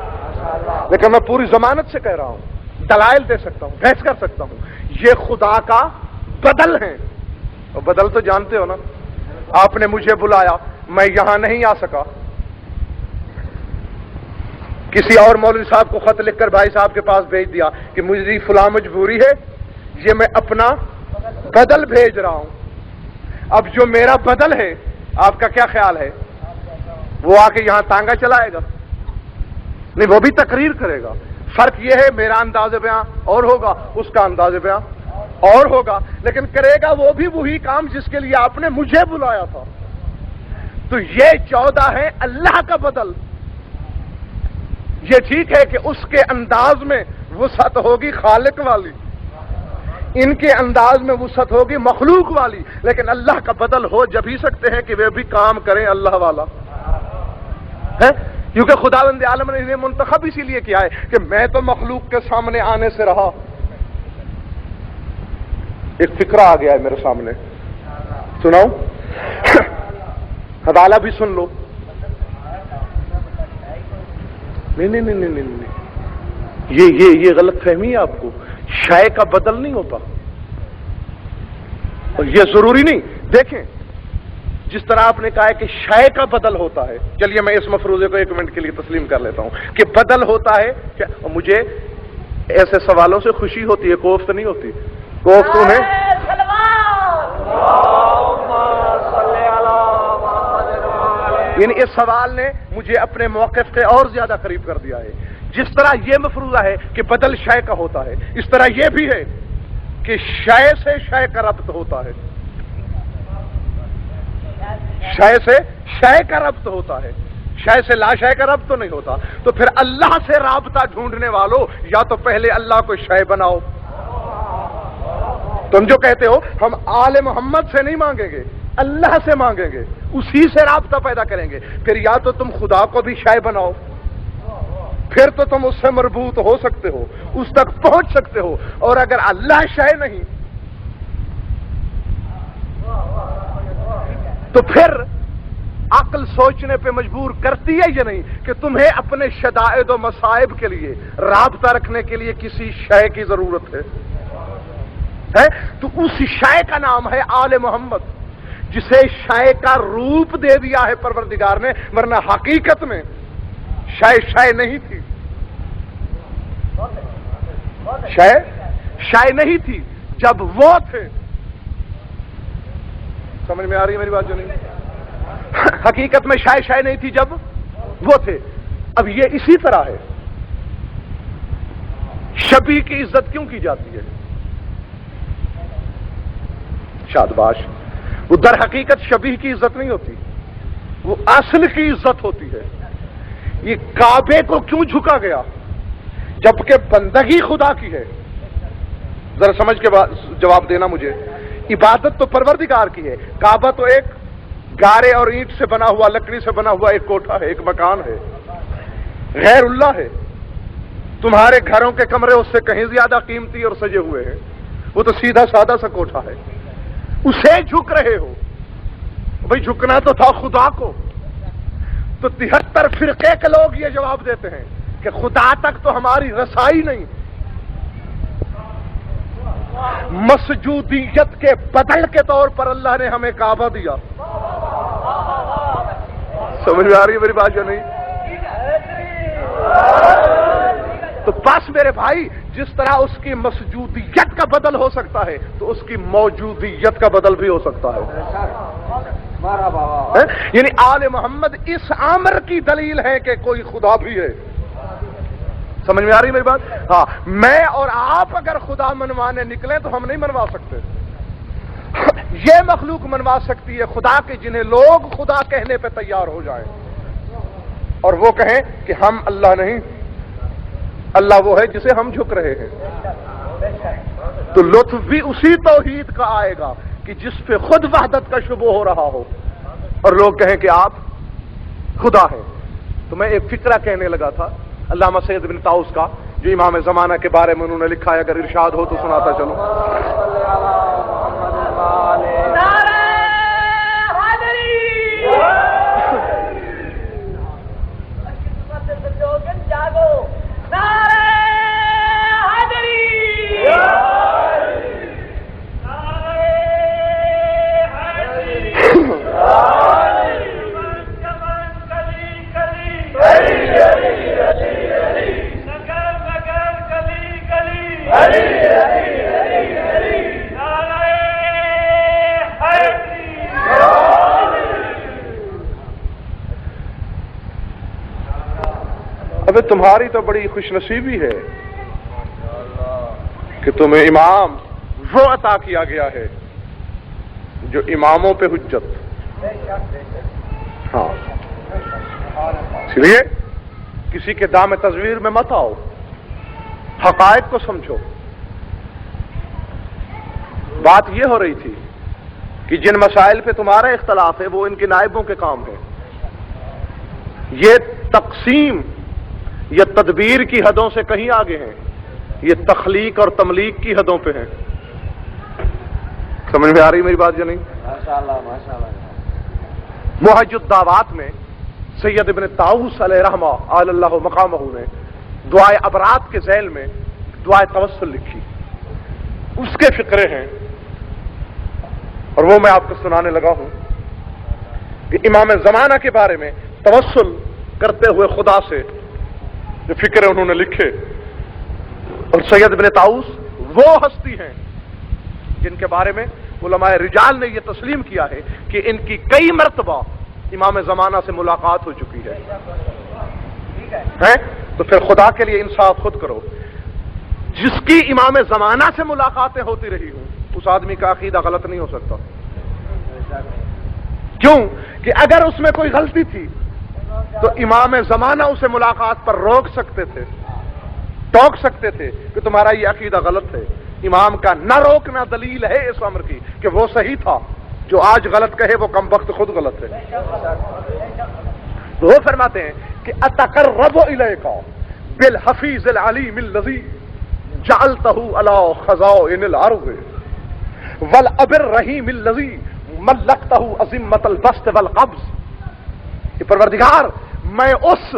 [SPEAKER 1] لیکن میں پوری ضمانت سے کہہ رہا ہوں، دلائل دے سکتا ہوں، بحث کر سکتا ہوں، یہ خدا کا بدل ہے۔ اور بدل تو جانتے ہو نا، آپ نے مجھے بلایا، میں یہاں نہیں آ سکا، کسی اور مولوی صاحب کو خط لکھ کر بھائی صاحب کے پاس بھیج دیا کہ مجھے فلاں مجبوری ہے، یہ میں اپنا بدل بھیج رہا ہوں۔ اب جو میرا بدل ہے آپ کا کیا خیال ہے؟ وہ آ کے یہاں تانگا چلائے گا؟ نہیں، وہ بھی تقریر کرے گا۔ فرق یہ ہے میرا انداز بیاں اور ہوگا، اس کا انداز بیاں اور ہوگا، لیکن کرے گا وہ بھی وہی کام جس کے لیے آپ نے مجھے بلایا تھا۔ تو یہ 14 ہے اللہ کا بدل۔ یہ ٹھیک ہے کہ اس کے انداز میں وسعت ہوگی خالق والی، ان کے انداز میں وسعت ہوگی مخلوق والی، لیکن اللہ کا بدل ہو جب ہی سکتے ہیں کہ وہ بھی کام کریں اللہ والا ہے، کیونکہ خداوند عالم نے انہیں منتخب اسی لیے کیا ہے کہ میں تو مخلوق کے سامنے آنے سے رہا۔ ایک فکرہ آ گیا ہے میرے سامنے، سناؤں؟ حوالہ بھی سن لو۔ نہیں، یہ غلط فہمی ہے آپ کو، شے کا بدل نہیں ہوتا، اور یہ ضروری نہیں۔ دیکھیں جس طرح آپ نے کہا ہے کہ شے کا بدل ہوتا ہے، چلیے میں اس مفروضے کو 1 منٹ کے لیے تسلیم کر لیتا ہوں کہ بدل ہوتا ہے۔ مجھے ایسے سوالوں سے خوشی ہوتی ہے، کوفت نہیں ہوتی۔ کوفت انہیں یعنی اس سوال نے مجھے اپنے موقف کے اور زیادہ قریب کر دیا ہے۔ جس طرح یہ مفروضہ ہے کہ بدل شے کا ہوتا ہے، اس طرح یہ بھی ہے کہ شے سے شے کا ربط ہوتا ہے، شے سے شے کا ربط ہوتا ہے، شے سے لا شے کا ربط تو نہیں ہوتا۔ تو پھر اللہ سے رابطہ ڈھونڈنے والوں، یا تو پہلے اللہ کو شے بناؤ۔ تم جو کہتے ہو ہم آل محمد سے نہیں مانگیں گے، اللہ سے مانگیں گے، اسی سے رابطہ پیدا کریں گے، پھر یا تو تم خدا کو بھی شے بناؤ، پھر تو تم اس سے مربوط ہو سکتے ہو، اس تک پہنچ سکتے ہو۔ اور اگر اللہ شے نہیں تو پھر عقل سوچنے پہ مجبور کرتی ہے یا نہیں کہ تمہیں اپنے شدائد و مصائب کے لیے رابطہ رکھنے کے لیے کسی شے کی ضرورت ہے؟ تو اس شے کا نام ہے آل محمد، جسے شے کا روپ دے دیا ہے پروردگار نے، ورنہ حقیقت میں شے نہیں تھی، شے نہیں تھی جب وہ تھے۔ سمجھ میں آ رہی ہے میری بات جو نہیں؟ حقیقت میں شے نہیں تھی جب وہ تھے۔ اب یہ اسی طرح ہے، شبیہ کی عزت کیوں کی جاتی ہے؟ شادباش. وہ در حقیقت شبیہ کی عزت نہیں ہوتی، وہ اصل کی عزت ہوتی ہے. یہ کعبے کو کیوں جھکا گیا جبکہ بندگی خدا کی ہے؟ ذرا سمجھ کے جواب دینا مجھے. عبادت تو پروردگار کی ہے. کعبہ تو ایک گارے اور اینٹ سے بنا ہوا، لکڑی سے بنا ہوا ایک کوٹھا ہے، ایک مکان ہے، غیر اللہ ہے. تمہارے گھروں کے کمرے اس سے کہیں زیادہ قیمتی اور سجے ہوئے ہیں، وہ تو سیدھا سادہ سا کوٹھا ہے. اسے جھک رہے ہو. بھئی جھکنا تو تھا خدا کو. تو 73 فرقے کے لوگ یہ جواب دیتے ہیں کہ خدا تک تو ہماری رسائی نہیں. مسجودیت کے بدل کے طور پر اللہ نے ہمیں کعبہ دیا. سمجھ میں آ رہی ہے میری بات یا نہیں؟ تو بس میرے بھائی، جس طرح اس کی مسجودیت کا بدل ہو سکتا ہے تو اس کی موجودیت کا بدل بھی ہو سکتا ہے. یعنی آل محمد اس امر کی دلیل ہے کہ کوئی خدا بھی ہے. سمجھ میں آ رہی میری بات؟ ہاں، میں اور آپ اگر خدا منوانے نکلیں تو ہم نہیں منوا سکتے. یہ مخلوق منوا سکتی ہے خدا کے جنہیں لوگ خدا کہنے پہ تیار ہو جائیں اور وہ کہیں کہ ہم اللہ نہیں، اللہ وہ ہے جسے ہم جھک رہے ہیں. تو لطف بھی اسی توحید کا آئے گا کہ جس پہ خود وحدت کا شبہ ہو رہا ہو اور لوگ کہیں کہ آپ خدا ہیں. تو میں ایک فقرہ کہنے لگا تھا علامہ سید بن طاؤس کا، جو امام زمانہ کے بارے میں انہوں نے لکھا ہے، اگر ارشاد ہو تو سناتا چلو. ابھی تمہاری تو بڑی خوش نصیبی ہے کہ تمہیں امام وہ عطا کیا گیا ہے جو اماموں پہ حجت. ہاں، اس لیے کسی کے دام تصویر میں مت آؤ، حقائق کو سمجھو. بات یہ ہو رہی تھی کہ جن مسائل پہ تمہارا اختلاف ہے وہ ان کے نائبوں کے کام ہے. یہ تقسیم یہ تدبیر کی حدوں سے کہیں آگے ہیں، یہ تخلیق اور تملیک کی حدوں پہ ہیں. سمجھ میں آ رہی میری بات یا نہیں؟ ماشاءاللہ ماشاءاللہ. محج الدعوات میں سید ابن طاؤس علیہ رحمہ آل اللہ مقامہ نے دعائے ابرات کے ذیل میں دعائے توسل لکھی. اس کے فقرے ہیں اور وہ میں آپ کو سنانے لگا ہوں کہ امام زمانہ کے بارے میں توسل کرتے ہوئے خدا سے جو فکرے انہوں نے لکھے. اور سید ابن طاؤس وہ ہستی ہیں جن کے بارے میں علماء رجال نے یہ تسلیم کیا ہے کہ ان کی کئی مرتبہ امام زمانہ سے ملاقات ہو چکی ہے. تو پھر خدا کے لیے انصاف خود کرو. جس کی امام زمانہ سے ملاقاتیں ہوتی رہی ہوں اس آدمی کا عقیدہ غلط نہیں ہو سکتا. کیوں کہ اگر اس میں کوئی غلطی تھی تو امام زمانہ اسے ملاقات پر روک سکتے تھے، ٹوک سکتے تھے کہ تمہارا یہ عقیدہ غلط ہے. امام کا نہ روکنا دلیل ہے اس امر کی کہ وہ صحیح تھا. جو آج غلط کہے وہ کم وقت خود غلط ہے. وہ فرماتے ہیں کہ اتقرب الیک بالحفیظ العلیم الذی جعلتہ علی خزائن الارض والاب الرحیم الذی ملکتہ عظمت البسط والقبض. کہ پروردگار میں اس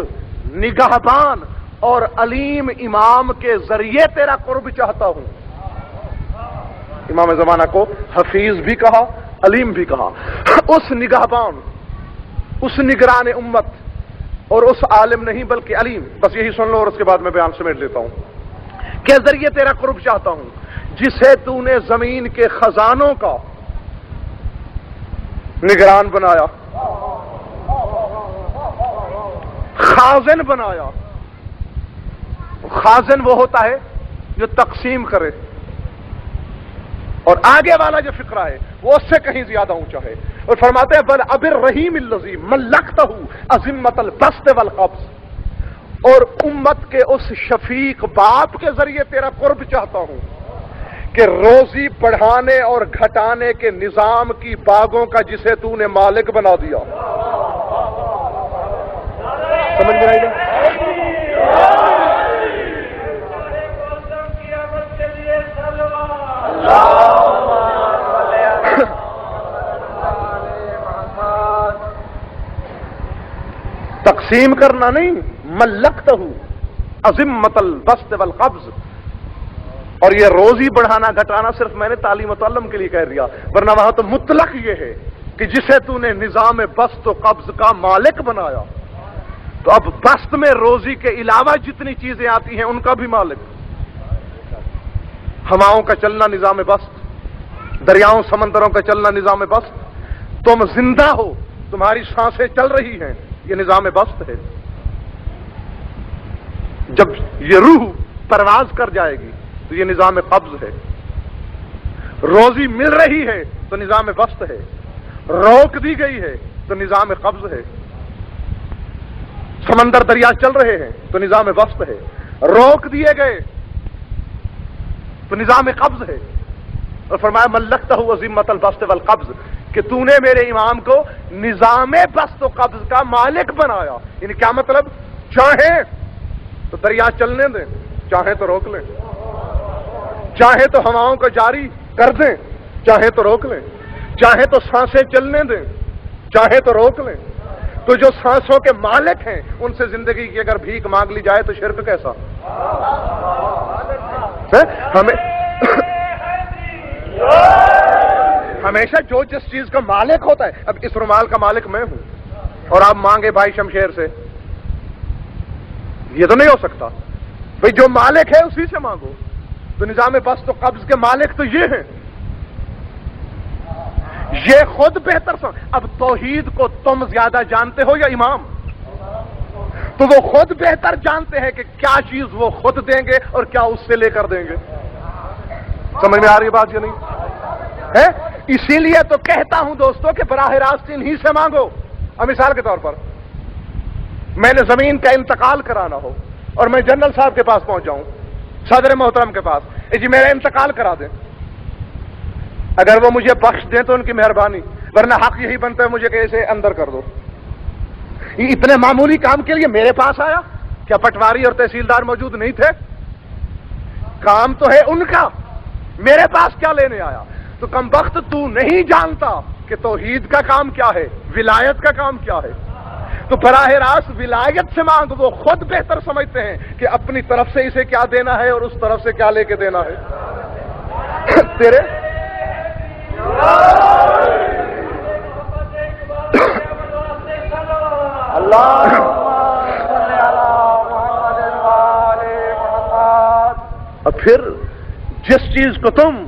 [SPEAKER 1] نگہبان اور علیم امام کے ذریعے تیرا قرب چاہتا ہوں. امام زمانہ کو حفیظ بھی کہا، علیم بھی کہا. اس نگہبان، اس نگران امت اور اس عالم نہیں بلکہ علیم، بس یہی سن لو اور اس کے بعد میں بیان سمیٹ لیتا ہوں، کے ذریعے تیرا قرب چاہتا ہوں جسے تو نے زمین کے خزانوں کا نگران بنایا، خازن بنایا. خازن وہ ہوتا ہے جو تقسیم کرے. اور آگے والا جو فقرہ ہے وہ اس سے کہیں زیادہ اونچا ہے، اور فرماتے ہیں بل اب الرحیم الذی ملکتہ عظمت البسط والقبض، اور امت کے اس شفیق باپ کے ذریعے تیرا قرب چاہتا ہوں کہ روزی بڑھانے اور گھٹانے کے نظام کی باغوں کا جسے تو نے مالک بنا دیا۔ سمجھ میں آئی نا؟ تقسیم کرنا نہیں، ملکتہ عظمت البسط والقبض، اور یہ روزی بڑھانا گھٹانا صرف میں نے تعلیم و تعلم کے لیے کہہ دیا، ورنہ وہاں تو مطلق یہ ہے کہ جسے تو نے نظام بسط و قبض کا مالک بنایا، تو اب بسط میں روزی کے علاوہ جتنی چیزیں آتی ہیں ان کا بھی مالک۔ ہواؤں کا چلنا نظام بسط، دریاؤں سمندروں کا چلنا نظام بسط، تم زندہ ہو، تمہاری سانسیں چل رہی ہیں، یہ نظام بسط ہے۔ جب یہ روح پرواز کر جائے گی تو یہ نظام قبض ہے۔ روزی مل رہی ہے تو نظام بسط ہے، روک دی گئی ہے تو نظام قبض ہے۔ سمندر دریا چل رہے ہیں تو نظام بسط ہے، روک دیے گئے تو نظام قبض ہے۔ اور فرمایا ملکتہ عظمت البسط والقبض، کہ تو نے میرے امام کو نظام بسط و قبض کا مالک بنایا۔ یعنی کیا مطلب؟ چاہیں تو دریا چلنے دیں، چاہیں تو روک لیں، چاہیں تو ہواؤں کو جاری کر دیں، چاہیں تو روک لیں، چاہیں تو سانسیں چلنے دیں، چاہیں تو روک لیں۔ تو جو سانسوں کے مالک ہیں ان سے زندگی کی اگر بھیک مانگ لی جائے تو شرک کیسا؟ ہمیں ہمیشہ جو جس چیز کا مالک ہوتا ہے، اب اس رومال کا مالک میں ہوں اور آپ مانگے بھائی شمشیر سے، یہ تو نہیں ہو سکتا بھئی، جو مالک ہے اسی سے مانگو۔ تو نظام بسط و قبض کے مالک تو یہ ہیں، یہ خود بہتر اب توحید کو تم زیادہ جانتے ہو یا امام؟ تو وہ خود بہتر جانتے ہیں کہ کیا چیز وہ خود دیں گے اور کیا اس سے لے کر دیں گے۔ سمجھ میں آ رہی ہے بات یا نہیں ہے؟ اسی لیے تو کہتا ہوں دوستوں کہ براہ راست انہی سے مانگو۔ اب مثال کے طور پر میں نے زمین کا انتقال کرانا ہو اور میں جنرل صاحب کے پاس پہنچ جاؤں، صدر محترم کے پاس، جی میرا انتقال کرا دیں، اگر وہ مجھے بخش دیں تو ان کی مہربانی، ورنہ حق یہی بنتا ہے مجھے کہ اسے اندر کر دو۔ یہ اتنے معمولی کام کے لیے میرے پاس آیا؟ کیا پٹواری اور تحصیلدار موجود نہیں تھے؟ کام تو ہے ان کا، میرے پاس کیا لینے آیا؟ تو کم وقت تو نہیں جانتا کہ توحید کا کام کیا ہے، ولایت کا کام کیا ہے۔ تو براہ راست ولایت سے مانگ، وہ خود بہتر سمجھتے ہیں کہ اپنی طرف سے اسے کیا دینا ہے اور اس طرف سے کیا لے کے دینا ہے۔ تیرے اور پھر جس چیز کو تم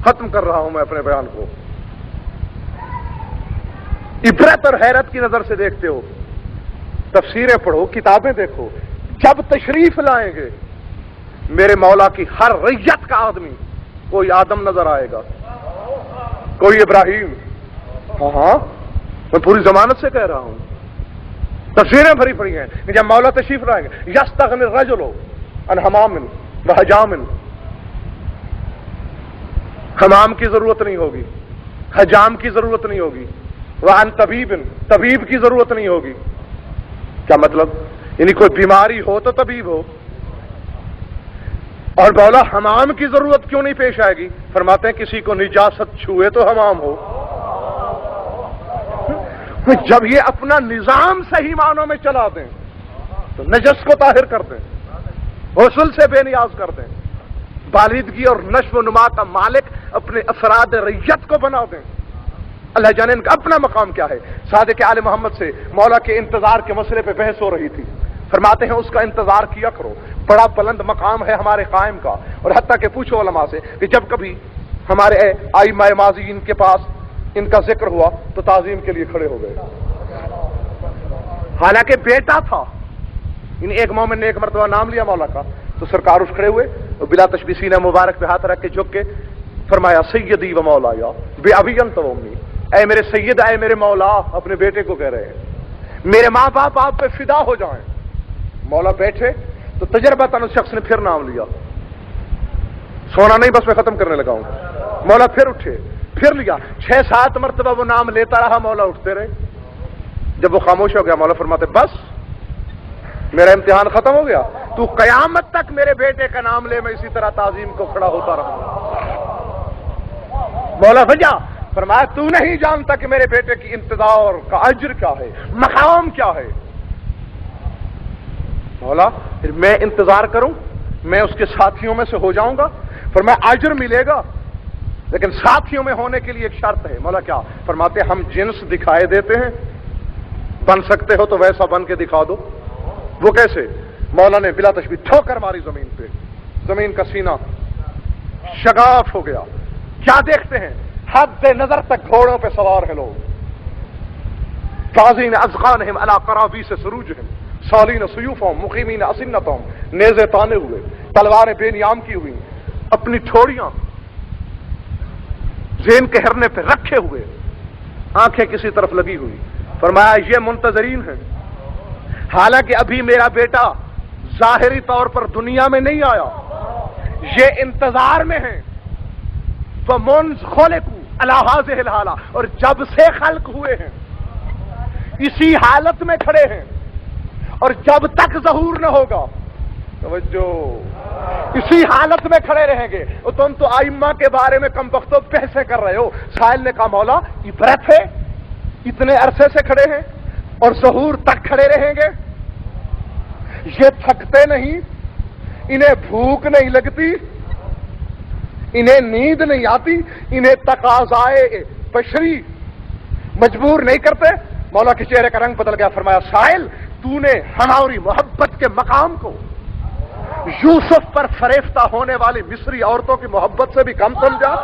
[SPEAKER 1] ختم کر رہا ہوں میں اپنے بیان کو، عبرت اور حیرت کی نظر سے دیکھتے ہو، تفسیریں پڑھو، کتابیں دیکھو، جب تشریف لائیں گے میرے مولا کی ہر ریت کا آدمی، کوئی آدم نظر آئے گا، کوئی ابراہیم، ہاں میں پوری ضمانت سے کہہ رہا ہوں، تفسیریں بھری پڑی ہیں کہ جب مولا تشریف لائیں گے یستغنی الرجل عن حمام وحجام، حمام کی ضرورت نہیں ہوگی، حجام کی ضرورت نہیں ہوگی، وعن طبیب، طبیب کی ضرورت نہیں ہوگی۔ کیا مطلب؟ یعنی کوئی بیماری ہو تو طبیب ہو، اور مولا حمام کی ضرورت کیوں نہیں پیش آئے گی؟ فرماتے ہیں کسی کو نجاست چھوئے تو حمام ہو۔ جب یہ اپنا نظام صحیح معنوں میں چلا دیں تو نجس کو طاہر کر دیں، غسل سے بے نیاز کر دیں، بالغی اور نشو و نما کا مالک اپنے افراد ریت کو بنا دیں۔ اللہ جانے ان کا اپنا مقام کیا ہے۔ صادق آل محمد سے مولا کے انتظار کے مسئلے پہ بحث ہو رہی تھی، فرماتے ہیں اس کا انتظار کیا کرو، بڑا بلند مقام ہے ہمارے قائم کا، اور حتیٰ کہ پوچھو علماء سے کہ جب کبھی ہمارے ائمہ ماضیین کے پاس ان کا ذکر ہوا تو تعظیم کے لیے کھڑے ہو گئے، حالانکہ بیٹا تھا، یعنی ایک مومن نے ایک مرتبہ نام لیا مولا کا تو سرکار اٹھ کھڑے ہوئے اور بلا تشبیہ سینہ مبارک پہ ہاتھ رکھ کے جھک کے فرمایا سیدی و مولایا بے ابی انت و امی، اے میرے سید، اے میرے مولا، اپنے بیٹے کو کہہ رہے ہیں میرے ماں باپ آپ پہ فدا ہو جائیں۔ مولا بیٹھے تو تجربتاً اس شخص نے پھر نام لیا، سونا نہیں بس میں ختم کرنے لگا ہوں۔ مولا پھر اٹھے، پھر لیا، 6-7 مرتبہ وہ نام لیتا رہا، مولا اٹھتے رہے۔ جب وہ خاموش ہو گیا مولا فرماتے بس میرا امتحان ختم ہو گیا، تو قیامت تک میرے بیٹے کا نام لے، میں اسی طرح تعظیم کو کھڑا ہوتا رہوں۔ مولا وجہ فرمایا تو نہیں جانتا کہ میرے بیٹے کی انتظار کا اجر کیا ہے، مقام کیا ہے۔ مولا پھر میں انتظار کروں، میں اس کے ساتھیوں میں سے ہو جاؤں گا؟ فرمایا اجر ملے گا لیکن ساتھیوں میں ہونے کے لیے ایک شرط ہے۔ مولا کیا؟ فرماتے ہم جنس دکھائے دیتے ہیں، بن سکتے ہو تو ویسا بن کے دکھا دو۔ وہ کیسے؟ مولا نے بلا تشبیہ ٹھوکر ماری زمین پہ، زمین کا سینہ شگاف ہو گیا۔ کیا دیکھتے ہیں؟ حد نظر تک گھوڑوں پہ سوار ہیں لوگ، قاضین اذقانہم علی قرابیس سروجہم سالین سیوفہم مقیمین اسنتہم، نیزے تانے ہوئے، تلواریں بے نیام کی ہوئی، اپنی ٹھوڑیاں زین کے ہرنے پہ رکھے ہوئے، آنکھیں کسی طرف لگی ہوئی۔ فرمایا یہ منتظرین ہیں، حالانکہ ابھی میرا بیٹا ظاہری طور پر دنیا میں نہیں آیا، یہ انتظار میں ہیں۔ فَمُنْذ خُلِقُوا عَلَىٰ هَٰذِهِ الْحَالَةِ، اور جب سے خلق ہوئے ہیں اسی حالت میں کھڑے ہیں، اور جب تک ظہور نہ ہوگا، توجہ، اسی حالت میں کھڑے رہیں گے۔ اور تم تو ائمہ کے بارے میں کم بختوں بحثیں کر رہے ہو۔ سائل نے کہا مولا عبرت ہے، اتنے عرصے سے کھڑے ہیں اور ظہور تک کھڑے رہیں گے، یہ تھکتے نہیں، انہیں بھوک نہیں لگتی، انہیں نیند نہیں آتی، انہیں تقاضائے بشری مجبور نہیں کرتے۔ مولا کے چہرے کا رنگ بدل گیا۔ فرمایا سائل تو نے ہماری محبت کے مقام کو یوسف پر فریفتہ ہونے والی مصری عورتوں کی محبت سے بھی کم سمجھا؟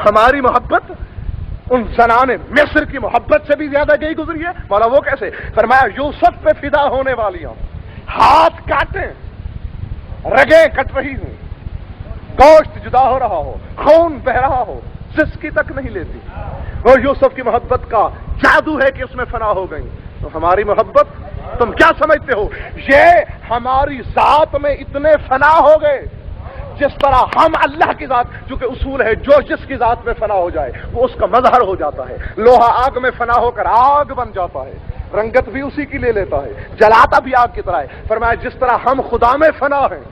[SPEAKER 1] ہماری محبت ان زنان مصر کی محبت سے بھی زیادہ گئی گزری ہے۔ مولا وہ کیسے؟ فرمایا یوسف پہ فدا ہونے والی ہوں، ہاتھ کاٹیں، رگیں کٹ رہی ہوں، گوشت جدا ہو رہا ہو، خون بہ رہا ہو، سسکی تک نہیں لیتی۔ وہ یوسف کی محبت کا جادو ہے کہ اس میں فنا ہو گئی۔ تو ہماری محبت تم کیا سمجھتے ہو؟ یہ ہماری ذات میں اتنے فنا ہو گئے جس طرح ہم اللہ کی ذات، جو کہ اصول ہے جو جس کی ذات میں فنا ہو جائے وہ اس کا مظہر ہو جاتا ہے۔ لوہا آگ میں فنا ہو کر آگ بن جاتا ہے، رنگت بھی اسی کی لے لیتا ہے، جلاتا بھی آگ کی طرح ہے۔ فرمایا جس طرح ہم خدا میں فنا ہیں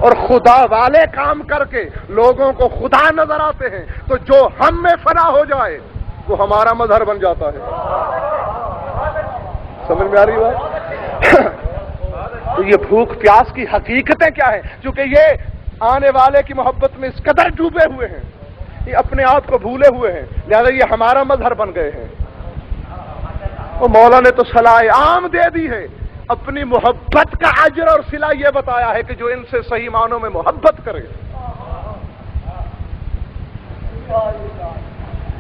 [SPEAKER 1] اور خدا والے کام کر کے لوگوں کو خدا نظر آتے ہیں، تو جو ہم میں فنا ہو جائے وہ ہمارا مظہر بن جاتا ہے۔ سمجھ میں آ رہی بات؟ تو یہ بھوک پیاس کی حقیقتیں کیا ہیں؟ چونکہ یہ آنے والے کی محبت میں اس قدر ڈوبے ہوئے ہیں، یہ اپنے آپ کو بھولے ہوئے ہیں، لہذا یہ ہمارا مظہر بن گئے ہیں۔ وہ مولا نے تو صلاح عام دے دی ہے، اپنی محبت کا اجر اور صلہ یہ بتایا ہے کہ جو ان سے صحیح معنوں میں محبت کرے،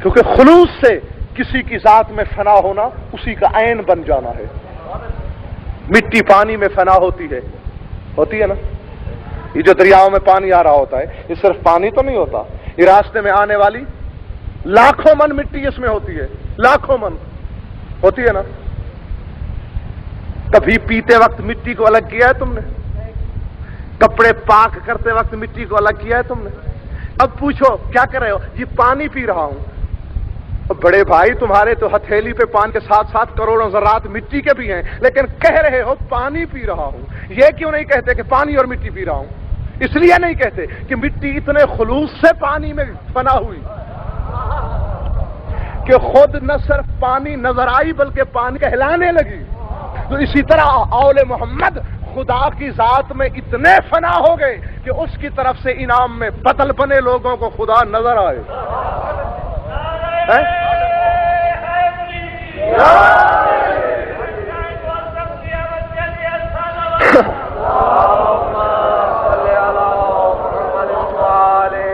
[SPEAKER 1] کیونکہ خلوص سے کسی کی ذات میں فنا ہونا اسی کا عین بن جانا ہے۔ مٹی پانی میں فنا ہوتی ہے نا؟ یہ جو دریاؤں میں پانی آ رہا ہوتا ہے یہ صرف پانی تو نہیں ہوتا، یہ راستے میں آنے والی لاکھوں من مٹی اس میں ہوتی ہے، لاکھوں من ہوتی ہے نا؟ کبھی پیتے وقت مٹی کو الگ کیا ہے تم نے؟ کپڑے پاک کرتے وقت مٹی کو الگ کیا ہے تم نے؟ اب پوچھو کیا کر رہے ہو؟ یہ پانی پی رہا ہوں۔ بڑے بھائی تمہارے تو ہتھیلی پہ پانی کے ساتھ ساتھ کروڑوں ذرات مٹی کے بھی ہیں، لیکن کہہ رہے ہو پانی پی رہا ہوں۔ یہ کیوں نہیں کہتے کہ پانی اور مٹی پی رہا ہوں؟ اس لیے نہیں کہتے کہ مٹی اتنے خلوص سے پانی میں فنا ہوئی کہ خود نہ صرف پانی نظر آئی بلکہ پانی کہلانے لگی۔ تو اسی طرح اول محمد خدا کی ذات میں اتنے فنا ہو گئے کہ اس کی طرف سے انعام میں بدل بنے لوگوں کو خدا نظر آئے۔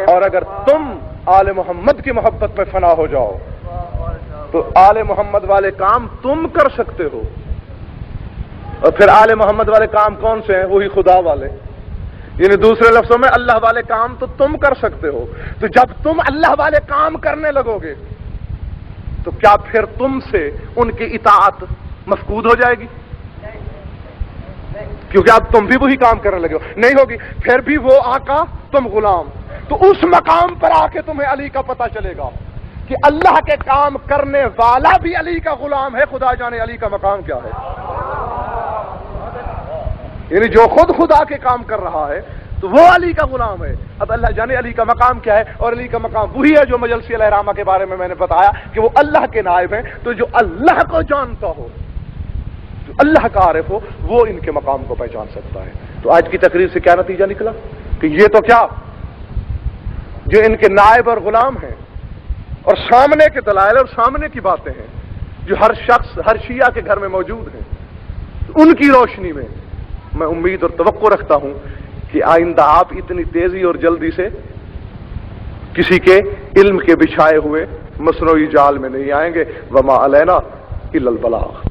[SPEAKER 1] اور اگر تم آل محمد کی محبت میں فنا ہو جاؤ تو آل محمد والے کام تم کر سکتے ہو. اور پھر آل محمد والے کام کون سے ہیں؟ وہی خدا والے. یعنی دوسرے لفظوں میں اللہ والے کام تو تم کر سکتے ہو. تو جب تم اللہ والے کام کرنے لگو گے تو کیا پھر تم سے ان کی اطاعت مفقود ہو جائے گی؟ کیونکہ اب تم بھی وہی کام کرنے لگے ہو. نہیں ہوگی. پھر بھی وہ آقا تم غلام. تو اس مقام پر آ کے تمہیں علی کا پتہ چلے گا کہ اللہ کے کام کرنے والا بھی علی کا غلام ہے. خدا جانے علی کا مقام کیا ہے. یعنی جو خود خدا کے کام کر رہا ہے تو وہ علی کا غلام ہے. اب اللہ جانے علی کا مقام کیا ہے. اور علی کا مقام وہی ہے جو مجلسی الرحمہ کے بارے میں نے بتایا کہ وہ اللہ کے نائب ہیں. تو جو اللہ کو جانتا ہو، جو اللہ کا عارف ہو، وہ ان کے مقام کو پہچان سکتا ہے. تو آج کی تقریر سے کیا نتیجہ نکلا کہ یہ تو کیا جو ان کے نائب اور غلام ہیں اور سامنے کے دلائل اور سامنے کی باتیں ہیں جو ہر شخص، ہر شیعہ کے گھر میں موجود ہیں، ان کی روشنی میں میں امید اور توقع رکھتا ہوں کہ آئندہ آپ اتنی تیزی اور جلدی سے کسی کے علم کے بچھائے ہوئے مصنوعی جال میں نہیں آئیں گے. وما علینا الا البلاغ.